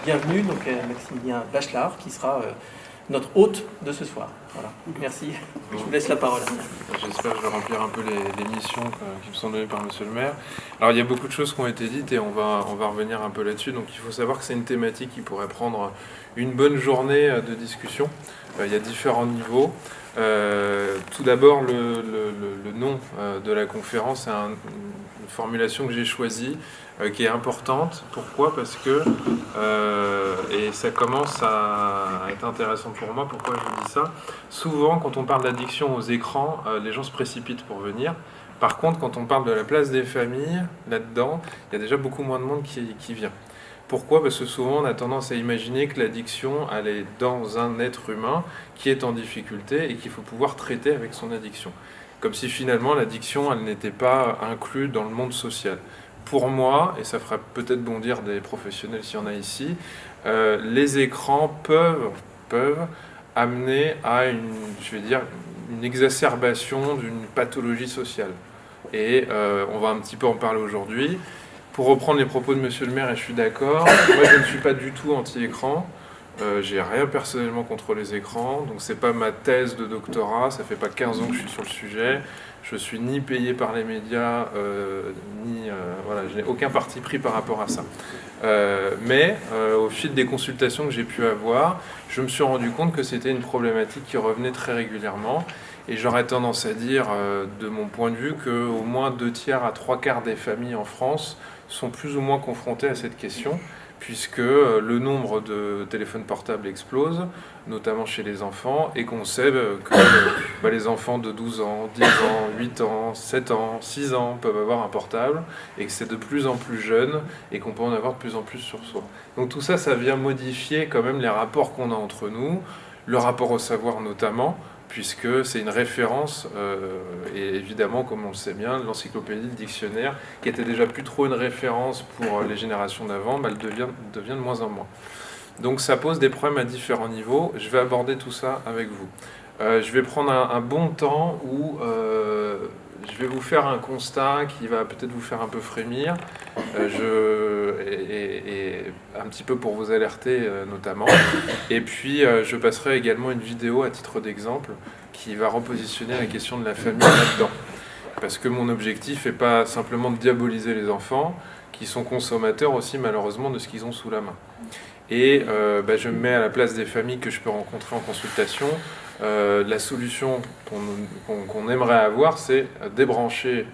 bienvenue donc Maximilien Bachelard qui sera notre hôte de ce soir. Voilà. Merci. Je vous laisse la parole. J'espère que je vais remplir un peu les missions qui me sont données par Monsieur le maire. Alors il y a beaucoup de choses qui ont été dites et on va revenir un peu là-dessus. Donc il faut savoir que c'est une thématique qui pourrait prendre une bonne journée de discussion. Il y a différents niveaux. Tout d'abord, le nom de la conférence, c'est une formulation que j'ai choisie, qui est importante. Pourquoi ? Parce que, et ça commence à être intéressant pour moi, pourquoi je vous dis ça ? Souvent, quand on parle d'addiction aux écrans, les gens se précipitent pour venir. Par contre, quand on parle de la place des familles, là-dedans, il y a déjà beaucoup moins de monde qui vient. Pourquoi ? Parce que souvent on a tendance à imaginer que l'addiction, elle est dans un être humain qui est en difficulté et qu'il faut pouvoir traiter avec son addiction. Comme si finalement l'addiction, elle n'était pas inclue dans le monde social. Pour moi, et ça fera peut-être bondir des professionnels s'il y en a ici, les écrans peuvent amener à une exacerbation d'une pathologie sociale. Et on va un petit peu en parler aujourd'hui. Pour reprendre les propos de Monsieur le maire, et je suis d'accord, moi je ne suis pas du tout anti-écran, j'ai rien personnellement contre les écrans, donc c'est pas ma thèse de doctorat, ça fait pas 15 ans que je suis sur le sujet, je suis ni payé par les médias, voilà, je n'ai aucun parti pris par rapport à ça. Mais au fil des consultations que j'ai pu avoir, je me suis rendu compte que c'était une problématique qui revenait très régulièrement. Et j'aurais tendance à dire, de mon point de vue, qu'au moins 2/3 à 3/4 des familles en France sont plus ou moins confrontées à cette question, puisque le nombre de téléphones portables explose, notamment chez les enfants, et qu'on sait que les enfants de 12 ans, 10 ans, 8 ans, 7 ans, 6 ans peuvent avoir un portable, et que c'est de plus en plus jeune, et qu'on peut en avoir de plus en plus sur soi. Donc tout ça, ça vient modifier quand même les rapports qu'on a entre nous, le rapport au savoir notamment, puisque c'est une référence, et évidemment, comme on le sait bien, l'encyclopédie, le dictionnaire, qui était déjà plus trop une référence pour les générations d'avant, elle devient de moins en moins. Donc ça pose des problèmes à différents niveaux. Je vais aborder tout ça avec vous. Je vais prendre un bon temps où je vais vous faire un constat qui va peut-être vous faire un peu frémir, et un petit peu pour vous alerter notamment. Et puis je passerai également une vidéo à titre d'exemple qui va repositionner la question de la famille là-dedans. Parce que mon objectif n'est pas simplement de diaboliser les enfants, qui sont consommateurs aussi malheureusement de ce qu'ils ont sous la main. Et je me mets à la place des familles que je peux rencontrer en consultation. La solution qu'on aimerait avoir, c'est débrancher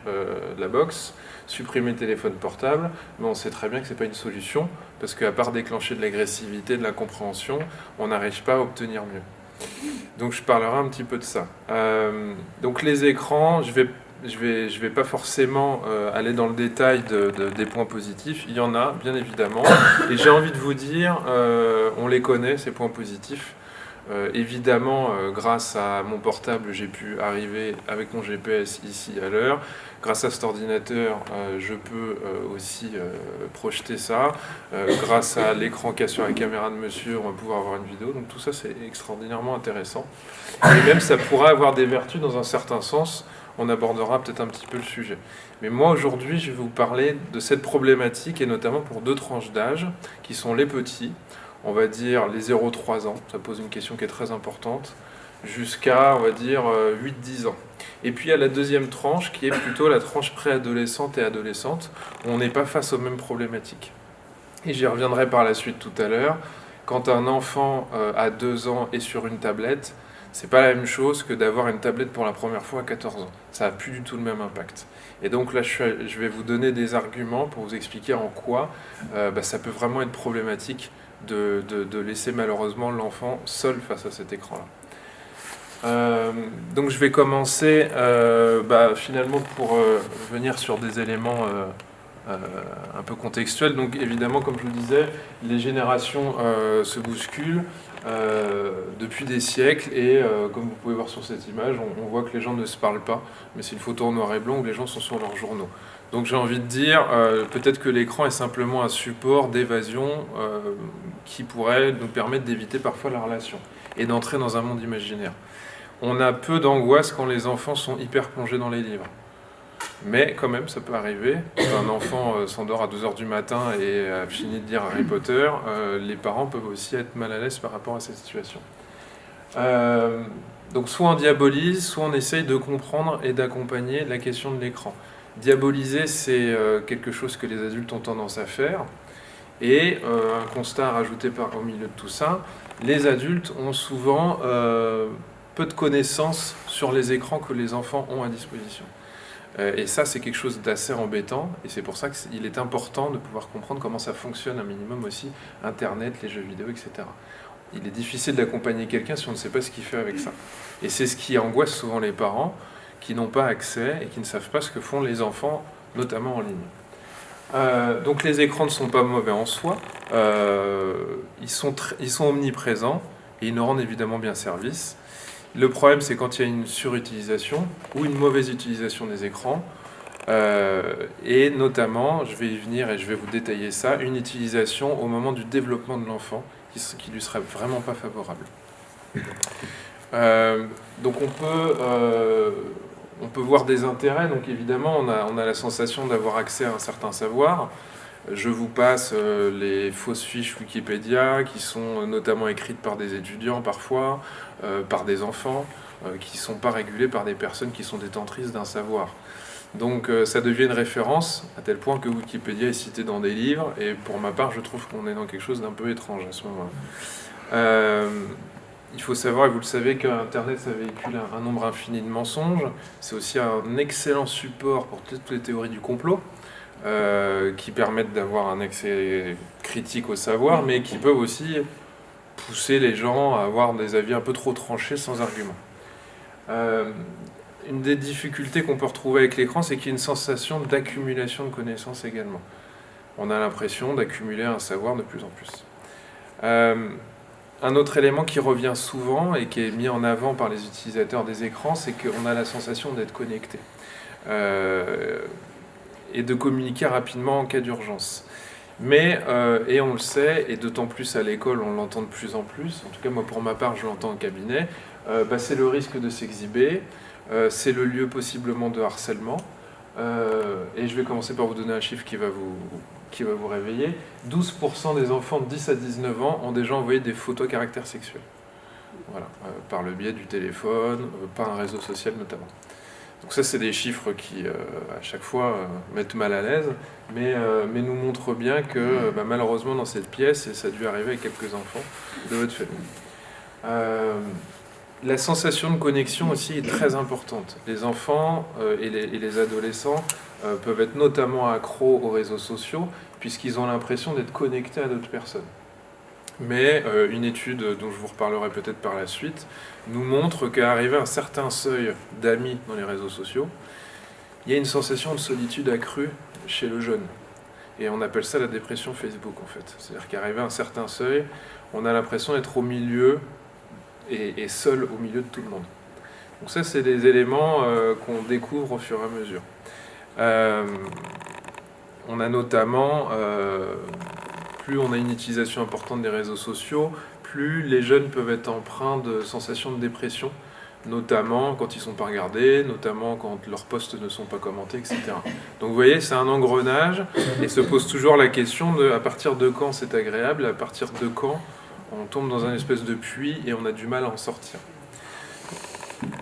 la box, supprimer le téléphone portable, mais on sait très bien que ce n'est pas une solution, parce qu'à part déclencher de l'agressivité, de l'incompréhension, on n'arrive pas à obtenir mieux. Donc je parlerai un petit peu de ça. Donc les écrans, je vais pas forcément aller dans le détail des points positifs. Il y en a, bien évidemment. Et j'ai envie de vous dire, on les connaît, ces points positifs. Évidemment, grâce à mon portable, j'ai pu arriver avec mon GPS ici à l'heure. Grâce à cet ordinateur, je peux aussi projeter ça. Grâce à l'écran qu'il y a sur la caméra de monsieur, on va pouvoir avoir une vidéo. Donc tout ça, c'est extraordinairement intéressant. Et même, ça pourrait avoir des vertus dans un certain sens. On abordera peut-être un petit peu le sujet. Mais moi, aujourd'hui, je vais vous parler de cette problématique, et notamment pour 2 tranches d'âge, qui sont les petits, on va dire les 0-3 ans, ça pose une question qui est très importante, jusqu'à, on va dire, 8-10 ans. Et puis, il y a la deuxième tranche, qui est plutôt la tranche préadolescente et adolescente, où on n'est pas face aux mêmes problématiques. Et j'y reviendrai par la suite tout à l'heure. Quand un enfant à 2 ans est sur une tablette, c'est pas la même chose que d'avoir une tablette pour la première fois à 14 ans. Ça n'a plus du tout le même impact. Et donc là, je vais vous donner des arguments pour vous expliquer en quoi ça peut vraiment être problématique de laisser malheureusement l'enfant seul face à cet écran-là. Donc je vais commencer finalement pour venir sur des éléments un peu contextuels. Donc évidemment, comme je vous le disais, les générations se bousculent depuis des siècles, et comme vous pouvez voir sur cette image, on voit que les gens ne se parlent pas, mais c'est une photo en noir et blanc où les gens sont sur leurs journaux. Donc j'ai envie de dire, peut-être que l'écran est simplement un support d'évasion qui pourrait nous permettre d'éviter parfois la relation et d'entrer dans un monde imaginaire. On a peu d'angoisse quand les enfants sont hyper plongés dans les livres. Mais quand même, ça peut arriver. Quand un enfant s'endort à 2 heures du matin et a fini de lire Harry Potter, les parents peuvent aussi être mal à l'aise par rapport à cette situation. Donc soit on diabolise, soit on essaye de comprendre et d'accompagner la question de l'écran. Diaboliser, c'est quelque chose que les adultes ont tendance à faire. Et un constat à rajouter au milieu de tout ça, les adultes ont souvent peu de connaissances sur les écrans que les enfants ont à disposition. Et ça, c'est quelque chose d'assez embêtant, et c'est pour ça qu'il est important de pouvoir comprendre comment ça fonctionne un minimum aussi, Internet, les jeux vidéo, etc. Il est difficile d'accompagner quelqu'un si on ne sait pas ce qu'il fait avec ça. Et c'est ce qui angoisse souvent les parents, qui n'ont pas accès et qui ne savent pas ce que font les enfants, notamment en ligne. Donc les écrans ne sont pas mauvais en soi, ils sont omniprésents, et ils nous rendent évidemment bien service. Le problème, c'est quand il y a une surutilisation ou une mauvaise utilisation des écrans, et notamment, je vais y venir et je vais vous détailler ça, une utilisation au moment du développement de l'enfant qui lui serait vraiment pas favorable. Donc on peut voir des intérêts, donc évidemment on a la sensation d'avoir accès à un certain savoir. Je vous passe les fausses fiches Wikipédia qui sont notamment écrites par des étudiants parfois, par des enfants, qui ne sont pas régulées par des personnes qui sont détentrices d'un savoir. Donc ça devient une référence à tel point que Wikipédia est cité dans des livres, et pour ma part je trouve qu'on est dans quelque chose d'un peu étrange à ce moment-là. Il faut savoir, et vous le savez, qu'Internet ça véhicule un nombre infini de mensonges. C'est aussi un excellent support pour toutes les théories du complot, qui permettent d'avoir un accès critique au savoir, mais qui peuvent aussi pousser les gens à avoir des avis un peu trop tranchés sans argument. Une des difficultés qu'on peut retrouver avec l'écran, c'est qu'il y a une sensation d'accumulation de connaissances également. On a l'impression d'accumuler un savoir de plus en plus. Un autre élément qui revient souvent et qui est mis en avant par les utilisateurs des écrans, c'est qu'on a la sensation d'être connecté. Et de communiquer rapidement en cas d'urgence. Mais, et on le sait, et d'autant plus à l'école, on l'entend de plus en plus, en tout cas moi pour ma part je l'entends au cabinet, c'est le risque de s'exhiber, c'est le lieu possiblement de harcèlement, et je vais commencer par vous donner un chiffre qui va vous réveiller. 12% des enfants de 10 à 19 ans ont déjà envoyé des photos à caractère sexuel. Voilà, par le biais du téléphone, par un réseau social notamment. Donc ça, c'est des chiffres qui, à chaque fois, mettent mal à l'aise, mais nous montrent bien que, malheureusement, dans cette pièce, et ça a dû arriver avec quelques enfants de votre famille. La sensation de connexion aussi est très importante. Les enfants et les adolescents peuvent être notamment accros aux réseaux sociaux, puisqu'ils ont l'impression d'être connectés à d'autres personnes. Mais une étude dont je vous reparlerai peut-être par la suite nous montre qu'à arriver à un certain seuil d'amis dans les réseaux sociaux, il y a une sensation de solitude accrue chez le jeune. Et on appelle ça la dépression Facebook en fait. C'est-à-dire qu'arrivé à un certain seuil, on a l'impression d'être au milieu et seul au milieu de tout le monde. Donc ça, c'est des éléments qu'on découvre au fur et à mesure. On a notamment... plus on a une utilisation importante des réseaux sociaux, plus les jeunes peuvent être empreints de sensations de dépression, notamment quand ils ne sont pas regardés, notamment quand leurs posts ne sont pas commentés, etc. Donc vous voyez, c'est un engrenage, et se pose toujours la question de à partir de quand c'est agréable, à partir de quand on tombe dans un espèce de puits et on a du mal à en sortir.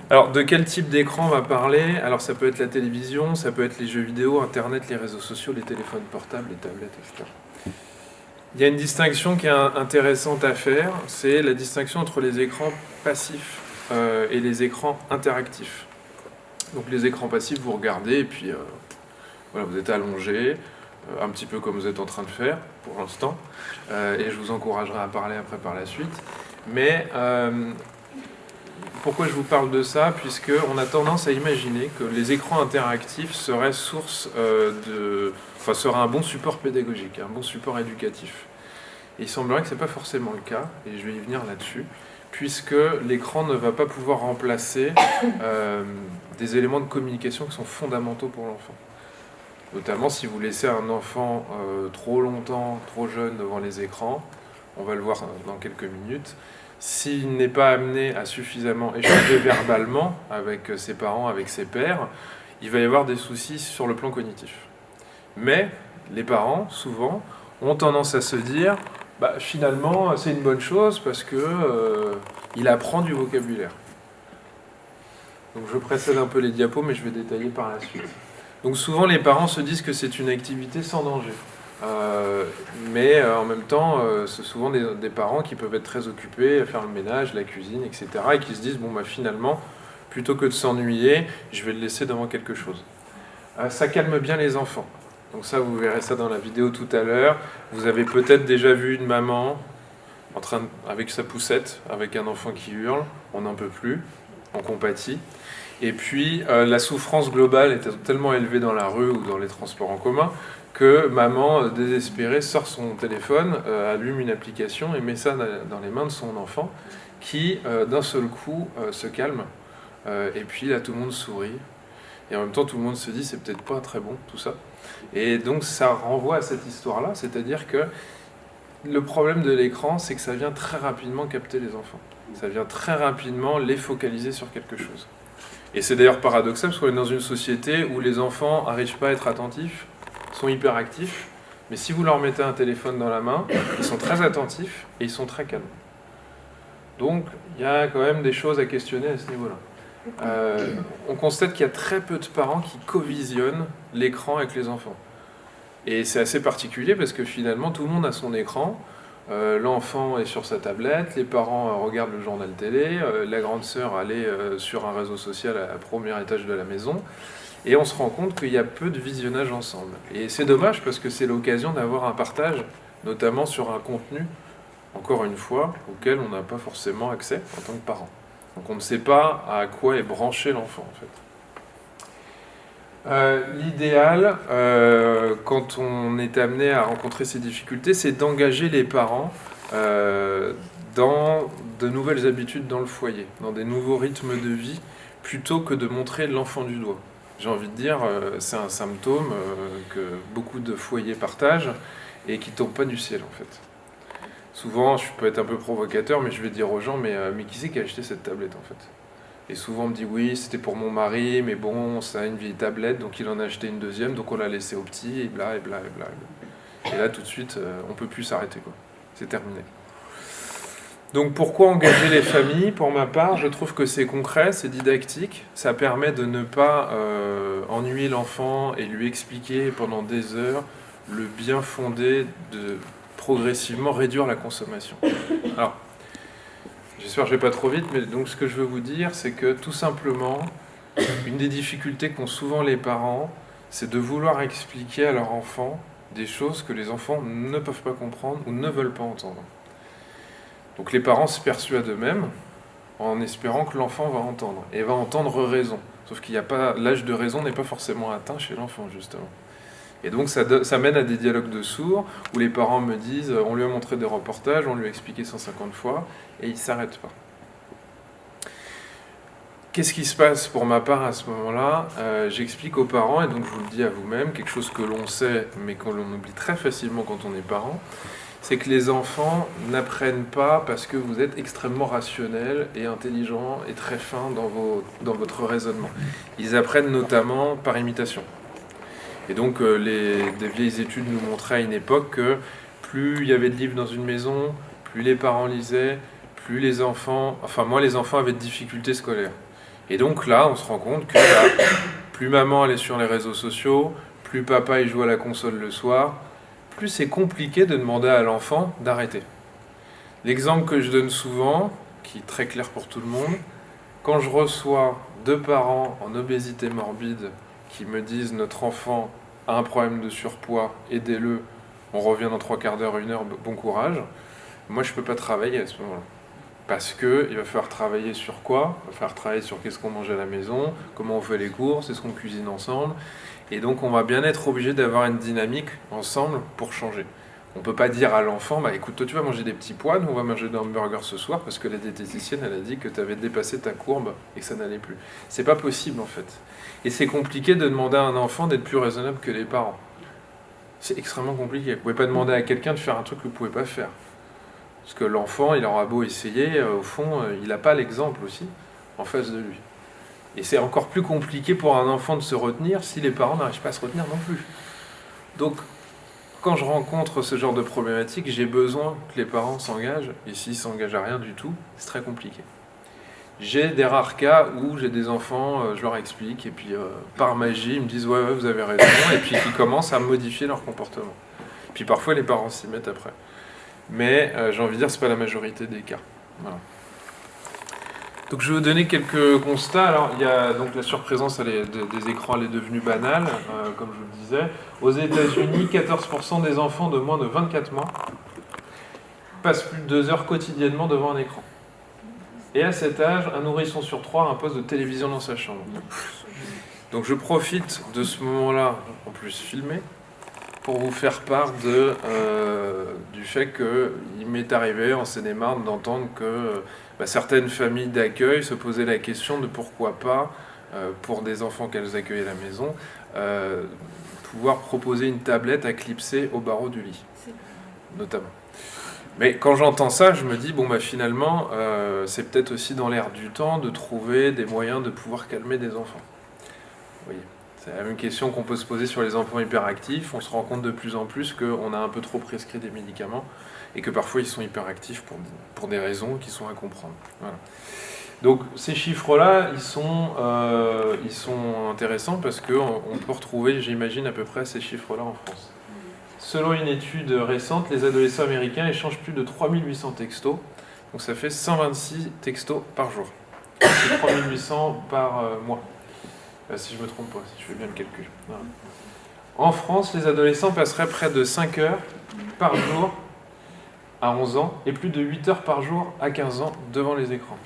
Alors, de quel type d'écran on va parler? Alors, ça peut être la télévision, ça peut être les jeux vidéo, Internet, les réseaux sociaux, les téléphones portables, les tablettes, etc. Il y a une distinction qui est intéressante à faire, c'est la distinction entre les écrans passifs et les écrans interactifs. Donc les écrans passifs, vous regardez et puis voilà, vous êtes allongé, un petit peu comme vous êtes en train de faire pour l'instant, et je vous encouragerai à parler après par la suite. Mais pourquoi je vous parle de ça? Puisqu'on a tendance à imaginer que les écrans interactifs seraient seraient un bon support pédagogique, un bon support éducatif. Et il semblerait que ce n'est pas forcément le cas, et je vais y venir là-dessus, puisque l'écran ne va pas pouvoir remplacer des éléments de communication qui sont fondamentaux pour l'enfant. Notamment si vous laissez un enfant trop longtemps, trop jeune devant les écrans, on va le voir dans quelques minutes, s'il n'est pas amené à suffisamment échanger verbalement avec ses parents, avec ses pairs, il va y avoir des soucis sur le plan cognitif. Mais les parents, souvent, ont tendance à se dire bah, finalement, c'est une bonne chose parce que il apprend du vocabulaire. Donc je précède un peu les diapos, mais je vais détailler par la suite. Donc souvent, les parents se disent que c'est une activité sans danger. Mais en même temps, c'est souvent des parents qui peuvent être très occupés à faire le ménage, la cuisine, etc. et qui se disent, bon, bah, finalement, plutôt que de s'ennuyer, je vais le laisser devant quelque chose. Ça calme bien les enfants. Donc ça, vous verrez ça dans la vidéo tout à l'heure. Vous avez peut-être déjà vu une maman avec sa poussette, avec un enfant qui hurle, on n'en peut plus, on compatit. Et puis, la souffrance globale est tellement élevée dans la rue ou dans les transports en commun que maman, désespérée, sort son téléphone, allume une application et met ça dans les mains de son enfant qui, d'un seul coup, se calme. Et puis là, tout le monde sourit. Et en même temps, tout le monde se dit, c'est peut-être pas très bon, tout ça. Et donc, ça renvoie à cette histoire-là, c'est-à-dire que le problème de l'écran, c'est que ça vient très rapidement capter les enfants. Ça vient très rapidement les focaliser sur quelque chose. Et c'est d'ailleurs paradoxal, parce qu'on est dans une société où les enfants n'arrivent pas à être attentifs, sont hyperactifs, mais si vous leur mettez un téléphone dans la main, ils sont très attentifs et ils sont très calmes. Donc, il y a quand même des choses à questionner à ce niveau-là. On constate qu'il y a très peu de parents qui co-visionnent l'écran avec les enfants. Et c'est assez particulier parce que finalement, tout le monde a son écran. L'enfant est sur sa tablette, les parents regardent le journal télé, la grande sœur elle est sur un réseau social à premier étage de la maison, et on se rend compte qu'il y a peu de visionnage ensemble. Et c'est dommage parce que c'est l'occasion d'avoir un partage, notamment sur un contenu, encore une fois, auquel on n'a pas forcément accès en tant que parent. Donc on ne sait pas à quoi est branché l'enfant en fait. L'idéal, quand on est amené à rencontrer ces difficultés, c'est d'engager les parents dans de nouvelles habitudes dans le foyer, dans des nouveaux rythmes de vie, plutôt que de montrer l'enfant du doigt. J'ai envie de dire, c'est un symptôme que beaucoup de foyers partagent et qui ne tombe pas du ciel en fait. Souvent, je peux être un peu provocateur, mais je vais dire aux gens, mais qui c'est qui a acheté cette tablette en fait ? Et souvent on me dit oui, c'était pour mon mari, mais bon, ça a une vieille tablette, donc il en a acheté une deuxième, donc on l'a laissé au petit, et bla, et bla, et bla. Et là, tout de suite, on peut plus s'arrêter, quoi. C'est terminé. Donc pourquoi engager les familles ? Pour ma part, je trouve que c'est concret, c'est didactique, ça permet de ne pas ennuyer l'enfant et lui expliquer pendant des heures le bien fondé de progressivement réduire la consommation. Alors, j'espère que je ne vais pas trop vite, mais donc ce que je veux vous dire, c'est que tout simplement, une des difficultés qu'ont souvent les parents, c'est de vouloir expliquer à leur enfant des choses que les enfants ne peuvent pas comprendre ou ne veulent pas entendre. Donc les parents se persuadent eux-mêmes en espérant que l'enfant va entendre, et va entendre raison. Sauf qu'il n'y a pas, l'âge de raison n'est pas forcément atteint chez l'enfant, justement. Et donc ça mène à des dialogues de sourds où les parents me disent on lui a montré des reportages, on lui a expliqué 150 fois et il ne s'arrête pas. Qu'est-ce qui se passe pour ma part à ce moment-là ? J'explique aux parents, et donc je vous le dis à vous-même, quelque chose que l'on sait mais qu'on oublie très facilement quand on est parent, c'est que les enfants n'apprennent pas parce que vous êtes extrêmement rationnel et intelligent et très fin dans votre raisonnement. Ils apprennent notamment par imitation. Et donc, des vieilles études nous montraient à une époque que plus il y avait de livres dans une maison, plus les parents lisaient, plus les enfants... Enfin, moins les enfants avaient de difficultés scolaires. Et donc là, on se rend compte que plus maman elle est sur les réseaux sociaux, plus papa il joue à la console le soir, plus c'est compliqué de demander à l'enfant d'arrêter. L'exemple que je donne souvent, qui est très clair pour tout le monde, quand je reçois 2 parents en obésité morbide qui me disent notre enfant a un problème de surpoids, aidez-le, on revient dans 3 quarts d'heure, 1 heure, bon courage. Moi, je ne peux pas travailler à ce moment-là. Parce qu'il va falloir travailler sur quoi ? Il va falloir travailler sur qu'est-ce qu'on mange à la maison, comment on fait les courses, est-ce qu'on cuisine ensemble. Et donc, on va bien être obligé d'avoir une dynamique ensemble pour changer. On ne peut pas dire à l'enfant, bah, écoute, toi tu vas manger des petits pois, nous on va manger des hamburgers ce soir parce que la diététicienne elle a dit que tu avais dépassé ta courbe et que ça n'allait plus. C'est pas possible en fait. Et c'est compliqué de demander à un enfant d'être plus raisonnable que les parents. C'est extrêmement compliqué. Vous ne pouvez pas demander à quelqu'un de faire un truc que vous ne pouvez pas faire. Parce que l'enfant, il aura beau essayer, au fond, il n'a pas l'exemple aussi en face de lui. Et c'est encore plus compliqué pour un enfant de se retenir si les parents n'arrivent pas à se retenir non plus. Donc, quand je rencontre ce genre de problématique, j'ai besoin que les parents s'engagent, et s'ils s'engagent à rien du tout, c'est très compliqué. J'ai des rares cas où j'ai des enfants, je leur explique, et puis par magie, ils me disent « ouais, vous avez raison », et puis ils commencent à modifier leur comportement. Puis parfois, les parents s'y mettent après. Mais j'ai envie de dire, c'est pas la majorité des cas. Voilà. Donc je vais vous donner quelques constats. Alors il y a donc la surprésence des écrans, elle est devenue banale, comme je vous le disais. Aux États-Unis, 14% des enfants de moins de 24 mois passent plus de 2 heures quotidiennement devant un écran. Et à cet âge, un nourrisson sur 3 a un poste de télévision dans sa chambre. Donc je profite de ce moment-là, en plus filmé, pour vous faire part du fait qu'il m'est arrivé en Seine-et-Marne d'entendre que certaines familles d'accueil se posaient la question de pourquoi pas, pour des enfants qu'elles accueillent à la maison, pouvoir proposer une tablette à clipser au barreau du lit, notamment. Mais quand j'entends ça, je me dis, finalement, c'est peut-être aussi dans l'air du temps de trouver des moyens de pouvoir calmer des enfants. Vous voyez, c'est la même question qu'on peut se poser sur les enfants hyperactifs. On se rend compte de plus en plus qu'on a un peu trop prescrit des médicaments et que parfois ils sont hyperactifs pour des raisons qui sont à comprendre. Voilà. Donc ces chiffres-là, ils sont intéressants parce qu'on peut retrouver, j'imagine, à peu près ces chiffres-là en France. Selon une étude récente, les adolescents américains échangent plus de 3800 textos, donc ça fait 126 textos par jour. C'est 3800 par mois. Si je ne me trompe pas, si je fais bien le calcul. Voilà. En France, les adolescents passeraient près de 5 heures par jour à 11 ans et plus de 8 heures par jour à 15 ans devant les écrans.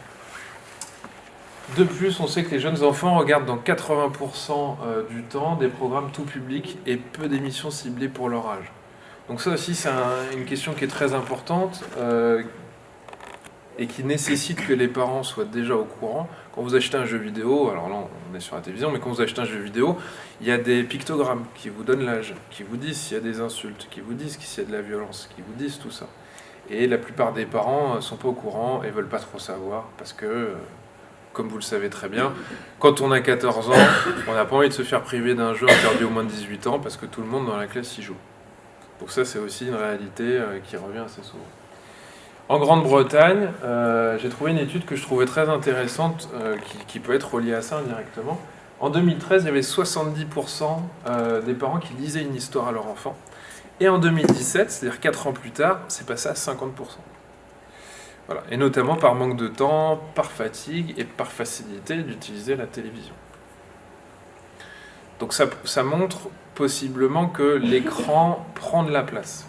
De plus, on sait que les jeunes enfants regardent dans 80% du temps des programmes tout publics et peu d'émissions ciblées pour leur âge. Donc ça aussi, c'est une question qui est très importante et qui nécessite que les parents soient déjà au courant. Quand vous achetez un jeu vidéo, alors là on est sur la télévision, mais quand vous achetez un jeu vidéo, il y a des pictogrammes qui vous donnent l'âge, qui vous disent s'il y a des insultes, qui vous disent s'il y a de la violence, qui vous disent tout ça. Et la plupart des parents ne sont pas au courant et ne veulent pas trop savoir parce que, comme vous le savez très bien, quand on a 14 ans, on n'a pas envie de se faire priver d'un jeu interdit aux moins de 18 ans parce que tout le monde dans la classe y joue. Donc ça, c'est aussi une réalité qui revient assez souvent. En Grande-Bretagne, j'ai trouvé une étude que je trouvais très intéressante, qui peut être reliée à ça indirectement. En 2013, il y avait 70% des parents qui lisaient une histoire à leur enfant. Et en 2017, c'est-à-dire 4 ans plus tard, c'est passé à 50%. Voilà. Et notamment par manque de temps, par fatigue et par facilité d'utiliser la télévision. Donc ça montre possiblement que l'écran prend de la place.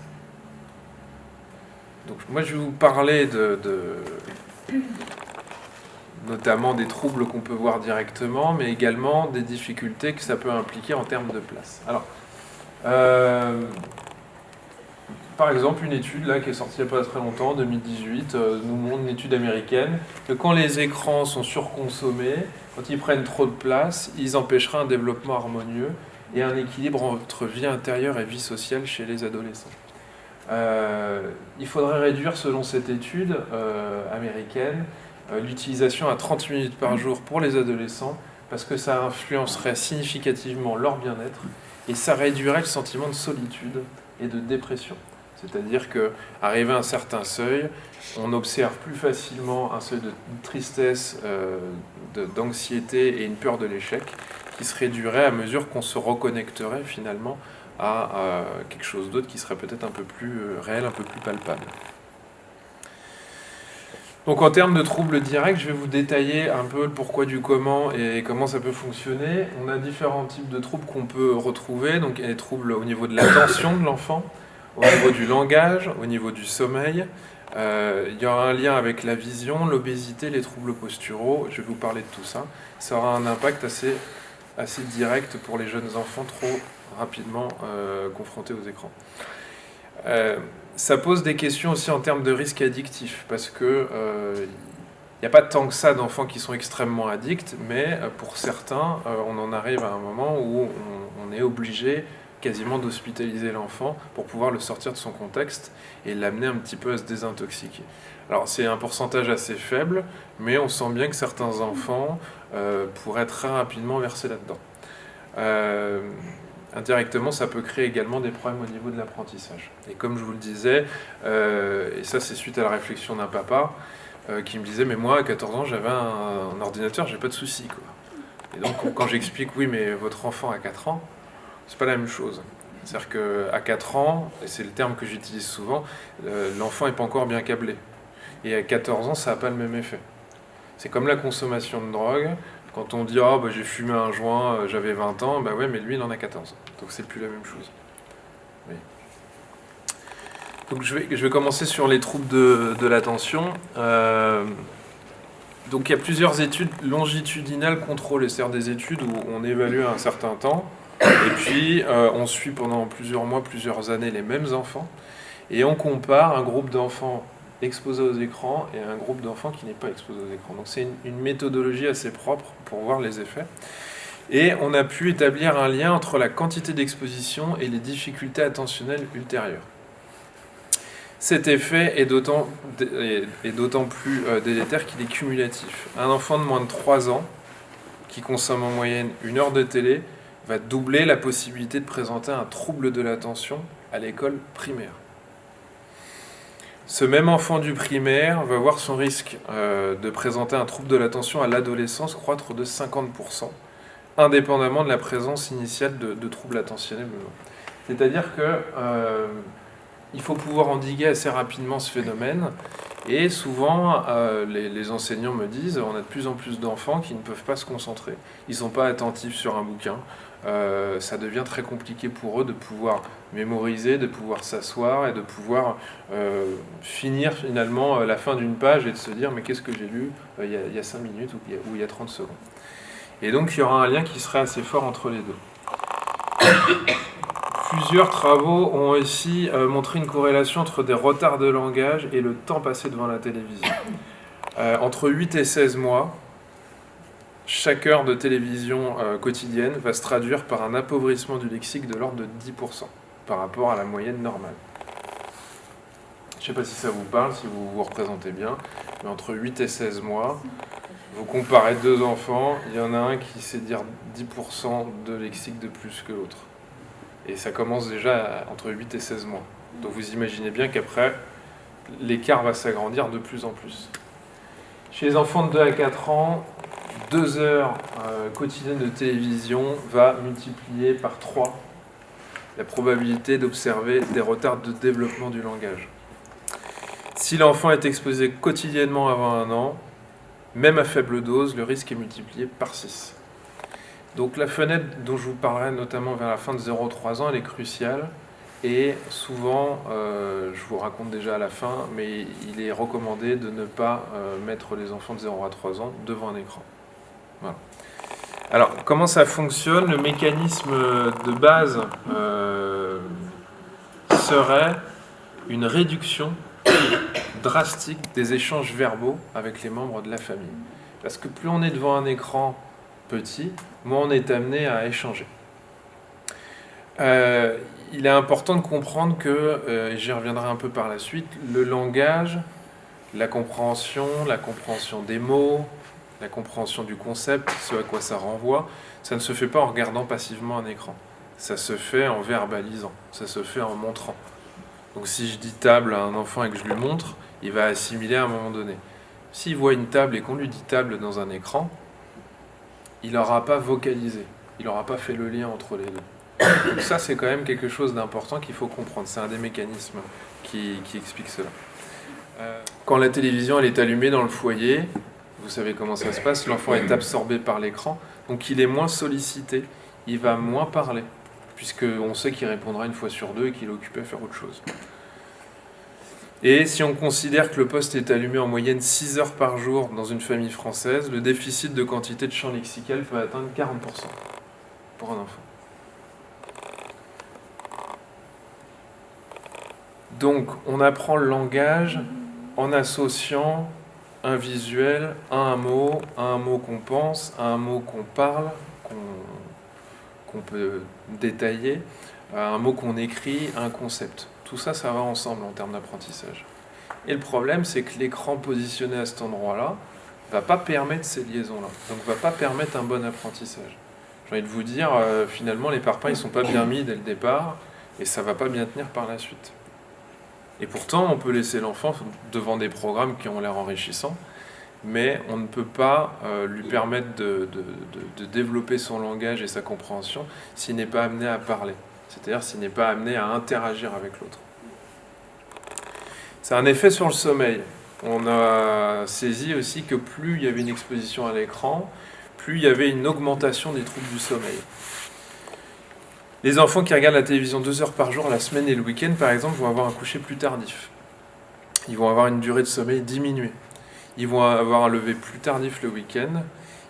Donc moi je vais vous parler notamment des troubles qu'on peut voir directement, mais également des difficultés que ça peut impliquer en termes de place. Alors, par exemple, une étude là, qui est sortie il n'y a pas très longtemps, en 2018, nous montre une étude américaine, que quand les écrans sont surconsommés, quand ils prennent trop de place, ils empêcheraient un développement harmonieux et un équilibre entre vie intérieure et vie sociale chez les adolescents. Il faudrait réduire, selon cette étude américaine, l'utilisation à 30 minutes par jour pour les adolescents, parce que ça influencerait significativement leur bien-être et ça réduirait le sentiment de solitude et de dépression. C'est-à-dire qu'arrivé à un certain seuil, on observe plus facilement un seuil de tristesse, d'anxiété et une peur de l'échec qui se réduirait à mesure qu'on se reconnecterait finalement à quelque chose d'autre qui serait peut-être un peu plus réel, un peu plus palpable. Donc en termes de troubles directs, je vais vous détailler un peu le pourquoi du comment et comment ça peut fonctionner. On a différents types de troubles qu'on peut retrouver. Donc il y a des troubles au niveau de l'attention de l'enfant, au niveau du langage, au niveau du sommeil. Il y aura un lien avec la vision, l'obésité, les troubles posturaux. Je vais vous parler de tout ça. Ça aura un impact assez direct pour les jeunes enfants trop rapidement confrontés aux écrans. Ça pose des questions aussi en termes de risque addictif, parce que il n'y a pas tant que ça d'enfants qui sont extrêmement addicts, mais pour certains, on en arrive à un moment où on est obligé quasiment d'hospitaliser l'enfant pour pouvoir le sortir de son contexte et l'amener un petit peu à se désintoxiquer. Alors c'est un pourcentage assez faible, mais on sent bien que certains enfants pourraient très rapidement verser là-dedans. Indirectement, ça peut créer également des problèmes au niveau de l'apprentissage. Et comme je vous le disais, et ça c'est suite à la réflexion d'un papa qui me disait « mais moi à 14 ans j'avais un ordinateur, j'ai pas de soucis quoi ». Et donc quand j'explique « oui mais votre enfant à 4 ans », c'est pas la même chose. C'est-à-dire qu'à 4 ans, et c'est le terme que j'utilise souvent, l'enfant n'est pas encore bien câblé. Et à 14 ans, ça n'a pas le même effet. C'est comme la consommation de drogue. Quand on dit « oh, bah, j'ai fumé un joint, j'avais 20 ans », bah ouais, mais lui, il en a 14. Donc c'est plus la même chose. Oui. Donc je vais commencer sur les troubles de l'attention. Donc il y a plusieurs études longitudinales contrôlées, c'est-à-dire des études où on évalue un certain temps, et puis on suit pendant plusieurs mois, plusieurs années les mêmes enfants, et on compare un groupe d'enfants exposé aux écrans et un groupe d'enfants qui n'est pas exposé aux écrans. Donc c'est une méthodologie assez propre pour voir les effets. Et on a pu établir un lien entre la quantité d'exposition et les difficultés attentionnelles ultérieures. Cet effet est d'autant plus délétère qu'il est cumulatif. Un enfant de moins de 3 ans qui consomme en moyenne 1 heure de télé va doubler la possibilité de présenter un trouble de l'attention à l'école primaire. Ce même enfant du primaire va voir son risque de présenter un trouble de l'attention à l'adolescence croître de 50%, indépendamment de la présence initiale de troubles attentionnels. C'est-à-dire qu'il faut pouvoir endiguer assez rapidement ce phénomène, et souvent les enseignants me disent on a de plus en plus d'enfants qui ne peuvent pas se concentrer, ils ne sont pas attentifs sur un bouquin, ça devient très compliqué pour eux de pouvoir mémoriser, de pouvoir s'asseoir et de pouvoir finir finalement la fin d'une page et de se dire mais qu'est-ce que j'ai lu il y a 5 minutes ou il y a 30 secondes. Et donc il y aura un lien qui serait assez fort entre les deux. Plusieurs travaux ont aussi montré une corrélation entre des retards de langage et le temps passé devant la télévision. Entre 8 et 16 mois, chaque heure de télévision quotidienne va se traduire par un appauvrissement du lexique de l'ordre de 10% par rapport à la moyenne normale. Je ne sais pas si ça vous parle, si vous vous représentez bien, mais entre 8 et 16 mois, vous comparez 2 enfants, il y en a un qui sait dire 10% de lexique de plus que l'autre. Et ça commence déjà entre 8 et 16 mois. Donc vous imaginez bien qu'après, l'écart va s'agrandir de plus en plus. Chez les enfants de 2 à 4 ans, 2 heures quotidiennes de télévision va multiplier par 3 la probabilité d'observer des retards de développement du langage. Si l'enfant est exposé quotidiennement avant 1 an, même à faible dose, le risque est multiplié par 6. Donc la fenêtre dont je vous parlerai notamment vers la fin de 0-3 ans, elle est cruciale. Et souvent, je vous raconte déjà à la fin, mais il est recommandé de ne pas mettre les enfants de 0 à 3 ans devant un écran. Voilà. Alors, comment ça fonctionne? Le mécanisme de base serait une réduction drastique des échanges verbaux avec les membres de la famille. Parce que plus on est devant un écran petit, moins on est amené à échanger. Il est important de comprendre que, et j'y reviendrai un peu par la suite, le langage, la compréhension des mots, la compréhension du concept, ce à quoi ça renvoie, ça ne se fait pas en regardant passivement un écran. Ça se fait en verbalisant, ça se fait en montrant. Donc si je dis table à un enfant et que je lui montre, il va assimiler à un moment donné. S'il voit une table et qu'on lui dit table dans un écran, il n'aura pas vocalisé, il n'aura pas fait le lien entre les deux. Donc ça, c'est quand même quelque chose d'important qu'il faut comprendre. C'est un des mécanismes qui explique cela. Quand la télévision elle est allumée dans le foyer, vous savez comment ça se passe, l'enfant est absorbé par l'écran, donc il est moins sollicité, il va moins parler, puisqu'on sait qu'il répondra 1 fois sur 2 et qu'il est occupé à faire autre chose. Et si on considère que le poste est allumé en moyenne 6 heures par jour dans une famille française, le déficit de quantité de champ lexical peut atteindre 40% pour un enfant. Donc, on apprend le langage en associant un visuel à un mot qu'on pense, à un mot qu'on parle, qu'on peut détailler, un mot qu'on écrit, un concept. Tout ça, ça va ensemble en termes d'apprentissage. Et le problème, c'est que l'écran positionné à cet endroit-là ne va pas permettre ces liaisons-là. Donc, ne va pas permettre un bon apprentissage. J'ai envie de vous dire, finalement, les parpaings, ils ne sont pas bien mis dès le départ, et ça ne va pas bien tenir par la suite. Et pourtant, on peut laisser l'enfant devant des programmes qui ont l'air enrichissants, mais on ne peut pas lui permettre de développer son langage et sa compréhension s'il n'est pas amené à parler, c'est-à-dire s'il n'est pas amené à interagir avec l'autre. Ça a un effet sur le sommeil. On a saisi aussi que plus il y avait une exposition à l'écran, plus il y avait une augmentation des troubles du sommeil. Les enfants qui regardent la télévision 2 heures par jour, la semaine et le week-end, par exemple, vont avoir un coucher plus tardif. Ils vont avoir une durée de sommeil diminuée. Ils vont avoir un lever plus tardif le week-end,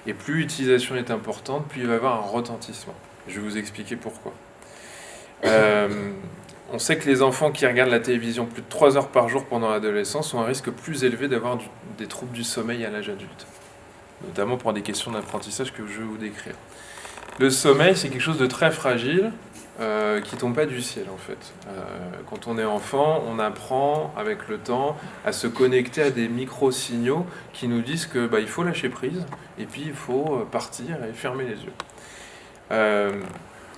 et plus l'utilisation est importante, plus il va y avoir un retentissement. Je vais vous expliquer pourquoi. On sait que les enfants qui regardent la télévision plus de 3 heures par jour pendant l'adolescence ont un risque plus élevé d'avoir des troubles du sommeil à l'âge adulte, notamment pour des questions d'apprentissage que je vais vous décrire. Le sommeil, c'est quelque chose de très fragile, qui tombe pas du ciel en fait. Quand on est enfant, on apprend avec le temps à se connecter à des micro-signaux qui nous disent que il faut lâcher prise et puis il faut partir et fermer les yeux.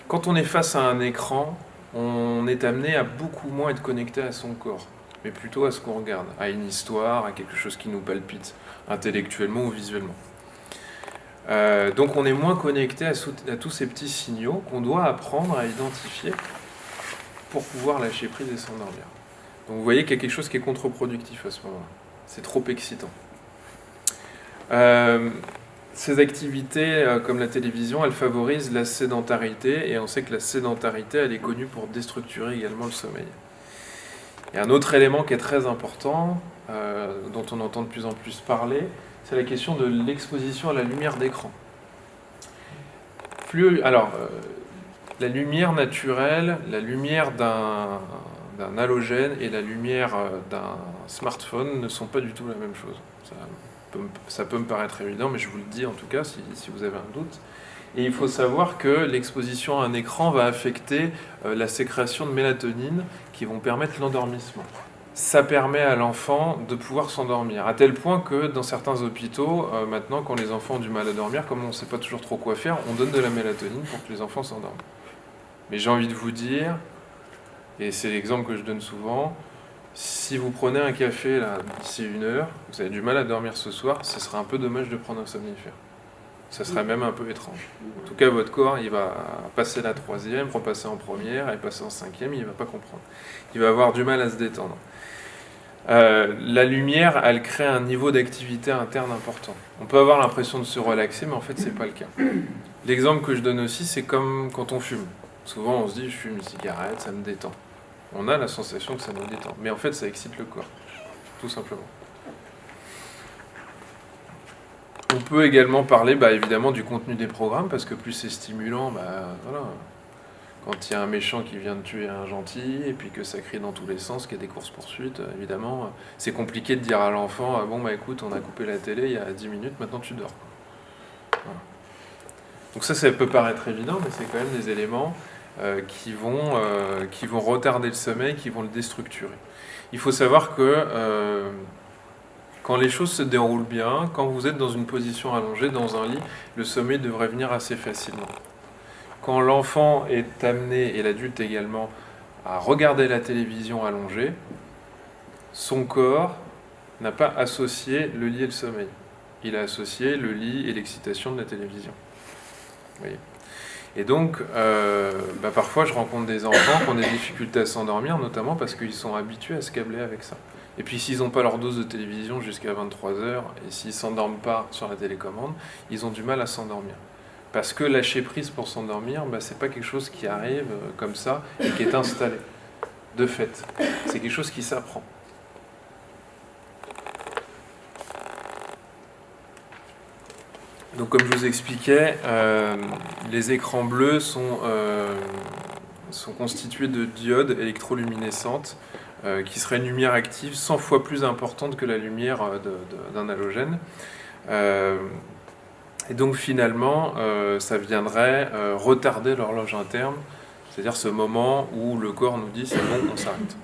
Quand on est face à un écran, on est amené à beaucoup moins être connecté à son corps, mais plutôt à ce qu'on regarde, à une histoire, à quelque chose qui nous palpite intellectuellement ou visuellement. Donc on est moins connecté à tous ces petits signaux qu'on doit apprendre à identifier pour pouvoir lâcher prise et s'endormir. Donc vous voyez qu'il y a quelque chose qui est contre-productif à ce moment-là. C'est trop excitant. Ces activités comme la télévision, elles favorisent la sédentarité, et on sait que la sédentarité, elle est connue pour déstructurer également le sommeil. Et un autre élément qui est très important, dont on entend de plus en plus parler, c'est la question de l'exposition à la lumière d'écran. La lumière naturelle, la lumière d'un halogène et la lumière d'un smartphone ne sont pas du tout la même chose. Ça peut me paraître évident, mais je vous le dis en tout cas si vous avez un doute. Et il faut savoir que l'exposition à un écran va affecter la sécrétion de mélatonine qui vont permettre l'endormissement. Ça permet à l'enfant de pouvoir s'endormir, à tel point que dans certains hôpitaux, maintenant, quand les enfants ont du mal à dormir, comme on ne sait pas toujours trop quoi faire, on donne de la mélatonine pour que les enfants s'endorment. Mais j'ai envie de vous dire, et c'est l'exemple que je donne souvent, si vous prenez un café là, d'ici 1 heure, vous avez du mal à dormir ce soir, ce serait un peu dommage de prendre un somnifère. Ça serait même un peu étrange. En tout cas, votre corps, il va passer la 3e, repasser en première, et passer en 5e, il ne va pas comprendre. Il va avoir du mal à se détendre. La lumière, elle crée un niveau d'activité interne important. On peut avoir l'impression de se relaxer, mais en fait, c'est pas le cas. L'exemple que je donne aussi, c'est comme quand on fume. Souvent, on se dit, je fume une cigarette, ça me détend. On a la sensation que ça nous détend, mais en fait, ça excite le corps, tout simplement. On peut également parler, évidemment, du contenu des programmes, parce que plus c'est stimulant, voilà. Quand il y a un méchant qui vient de tuer un gentil, et puis que ça crie dans tous les sens, qu'il y a des courses-poursuites, évidemment, c'est compliqué de dire à l'enfant, écoute, on a coupé la télé il y a 10 minutes, maintenant tu dors. Voilà. Donc ça peut paraître évident, mais c'est quand même des éléments qui vont retarder le sommeil, qui vont le déstructurer. Il faut savoir que quand les choses se déroulent bien, quand vous êtes dans une position allongée, dans un lit, le sommeil devrait venir assez facilement. Quand l'enfant est amené, et l'adulte également, à regarder la télévision allongée, son corps n'a pas associé le lit et le sommeil. Il a associé le lit et l'excitation de la télévision. Vous voyez ? Et donc, parfois, je rencontre des enfants qui ont des difficultés à s'endormir, notamment parce qu'ils sont habitués à se câbler avec ça. Et puis, s'ils n'ont pas leur dose de télévision jusqu'à 23h, et s'ils ne s'endorment pas sur la télécommande, ils ont du mal à s'endormir. Parce que lâcher prise pour s'endormir, c'est pas quelque chose qui arrive comme ça et qui est installé. De fait, c'est quelque chose qui s'apprend. Donc comme je vous expliquais, les écrans bleus sont constitués de diodes électroluminescentes qui seraient une lumière active 100 fois plus importante que la lumière d'un halogène. Et donc finalement, ça viendrait retarder l'horloge interne, C'est-à-dire ce moment où le corps nous dit c'est bon, on s'arrête.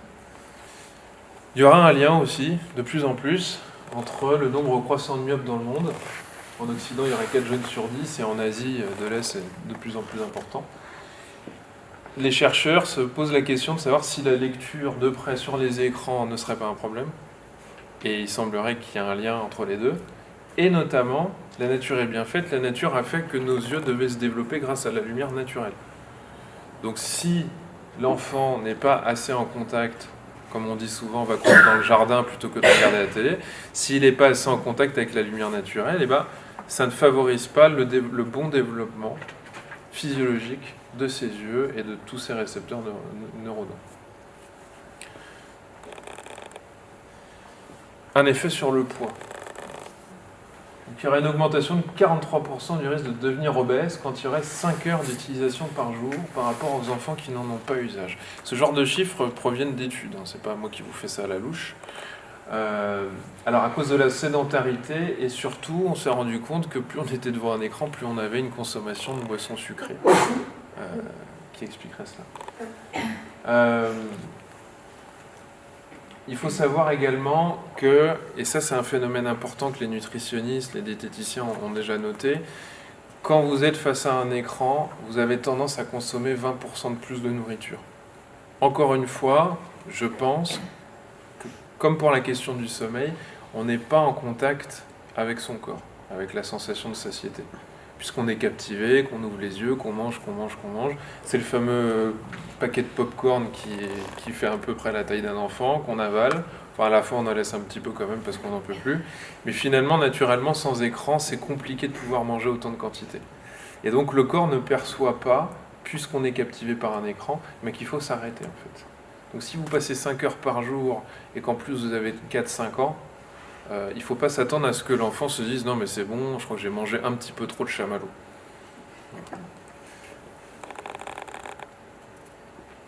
Il y aura un lien aussi, de plus en plus, entre le nombre croissant de myopes dans le monde. En Occident, il y aurait 4 jeunes sur 10, et en Asie de l'Est, c'est de plus en plus important. Les chercheurs se posent la question de savoir si la lecture de près sur les écrans ne serait pas un problème. Et il semblerait qu'il y ait un lien entre les deux. Et notamment, la nature est bien faite, la nature a fait que nos yeux devaient se développer grâce à la lumière naturelle. Donc si l'enfant n'est pas assez en contact, comme on dit souvent, on va courir dans le jardin plutôt que de regarder la télé, s'il n'est pas assez en contact avec la lumière naturelle, eh ben, ça ne favorise pas le bon développement physiologique de ses yeux et de tous ses récepteurs neuronaux. Un effet sur le poids. Donc, il y aurait une augmentation de 43% du risque de devenir obèse quand il y aurait 5 heures d'utilisation par jour par rapport aux enfants qui n'en ont pas usage. Ce genre de chiffres proviennent d'études, c'est pas moi qui vous fais ça à la louche. Alors à cause de la sédentarité et surtout on s'est rendu compte que plus on était devant un écran, plus on avait une consommation de boissons sucrées. Qui expliquerait cela. Il faut savoir également que, et ça c'est un phénomène important que les nutritionnistes, les diététiciens ont déjà noté, quand vous êtes face à un écran, vous avez tendance à consommer 20% de plus de nourriture. Encore une fois, je pense que, comme pour la question du sommeil, on n'est pas en contact avec son corps, avec la sensation de satiété. Puisqu'on est captivé, qu'on ouvre les yeux, qu'on mange. C'est le fameux paquet de pop-corn qui fait à peu près la taille d'un enfant, qu'on avale. Enfin, à la fois, on en laisse un petit peu quand même parce qu'on n'en peut plus. Mais finalement, naturellement, sans écran, c'est compliqué de pouvoir manger autant de quantité. Et donc, le corps ne perçoit pas, puisqu'on est captivé par un écran, mais qu'il faut s'arrêter, en fait. Donc, si vous passez 5 heures par jour et qu'en plus, vous avez 4-5 ans, il ne faut pas s'attendre à ce que l'enfant se dise « Non, mais c'est bon, je crois que j'ai mangé un petit peu trop de chamallow. »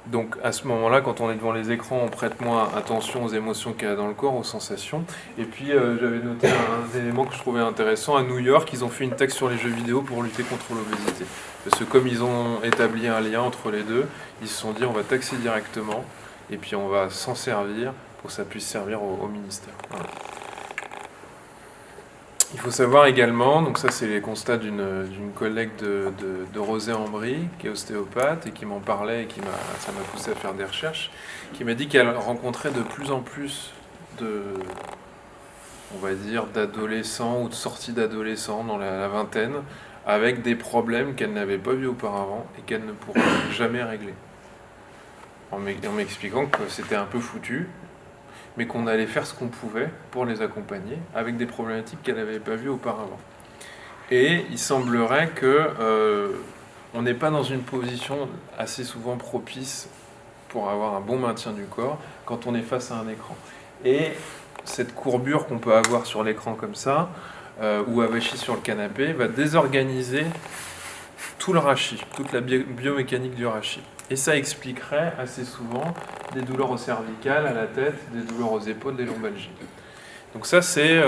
Donc à ce moment-là, quand on est devant les écrans, on prête moins attention aux émotions qu'il y a dans le corps, aux sensations. Et puis j'avais noté un élément que je trouvais intéressant. À New York, ils ont fait une taxe sur les jeux vidéo pour lutter contre l'obésité. Parce que comme ils ont établi un lien entre les deux, ils se sont dit on va taxer directement et puis on va s'en servir pour que ça puisse servir au ministère. Voilà. Il faut savoir également, donc ça c'est les constats d'une collègue de Rosé-en-Brie, qui est ostéopathe et qui m'en parlait et ça m'a poussé à faire des recherches, qui m'a dit qu'elle rencontrait de plus en plus on va dire, d'adolescents ou de sorties d'adolescents dans la vingtaine, avec des problèmes qu'elle n'avait pas vus auparavant et qu'elle ne pourra jamais régler. En m'expliquant que c'était un peu foutu, mais qu'on allait faire ce qu'on pouvait pour les accompagner avec des problématiques qu'elle n'avait pas vues auparavant. Et il semblerait que on n'est pas dans une position assez souvent propice pour avoir un bon maintien du corps quand on est face à un écran. Et cette courbure qu'on peut avoir sur l'écran comme ça, ou avachi sur le canapé, va désorganiser tout le rachis, toute la biomécanique du rachis. Et ça expliquerait assez souvent des douleurs au cervical, à la tête, des douleurs aux épaules, des lombalgies. Donc ça, c'est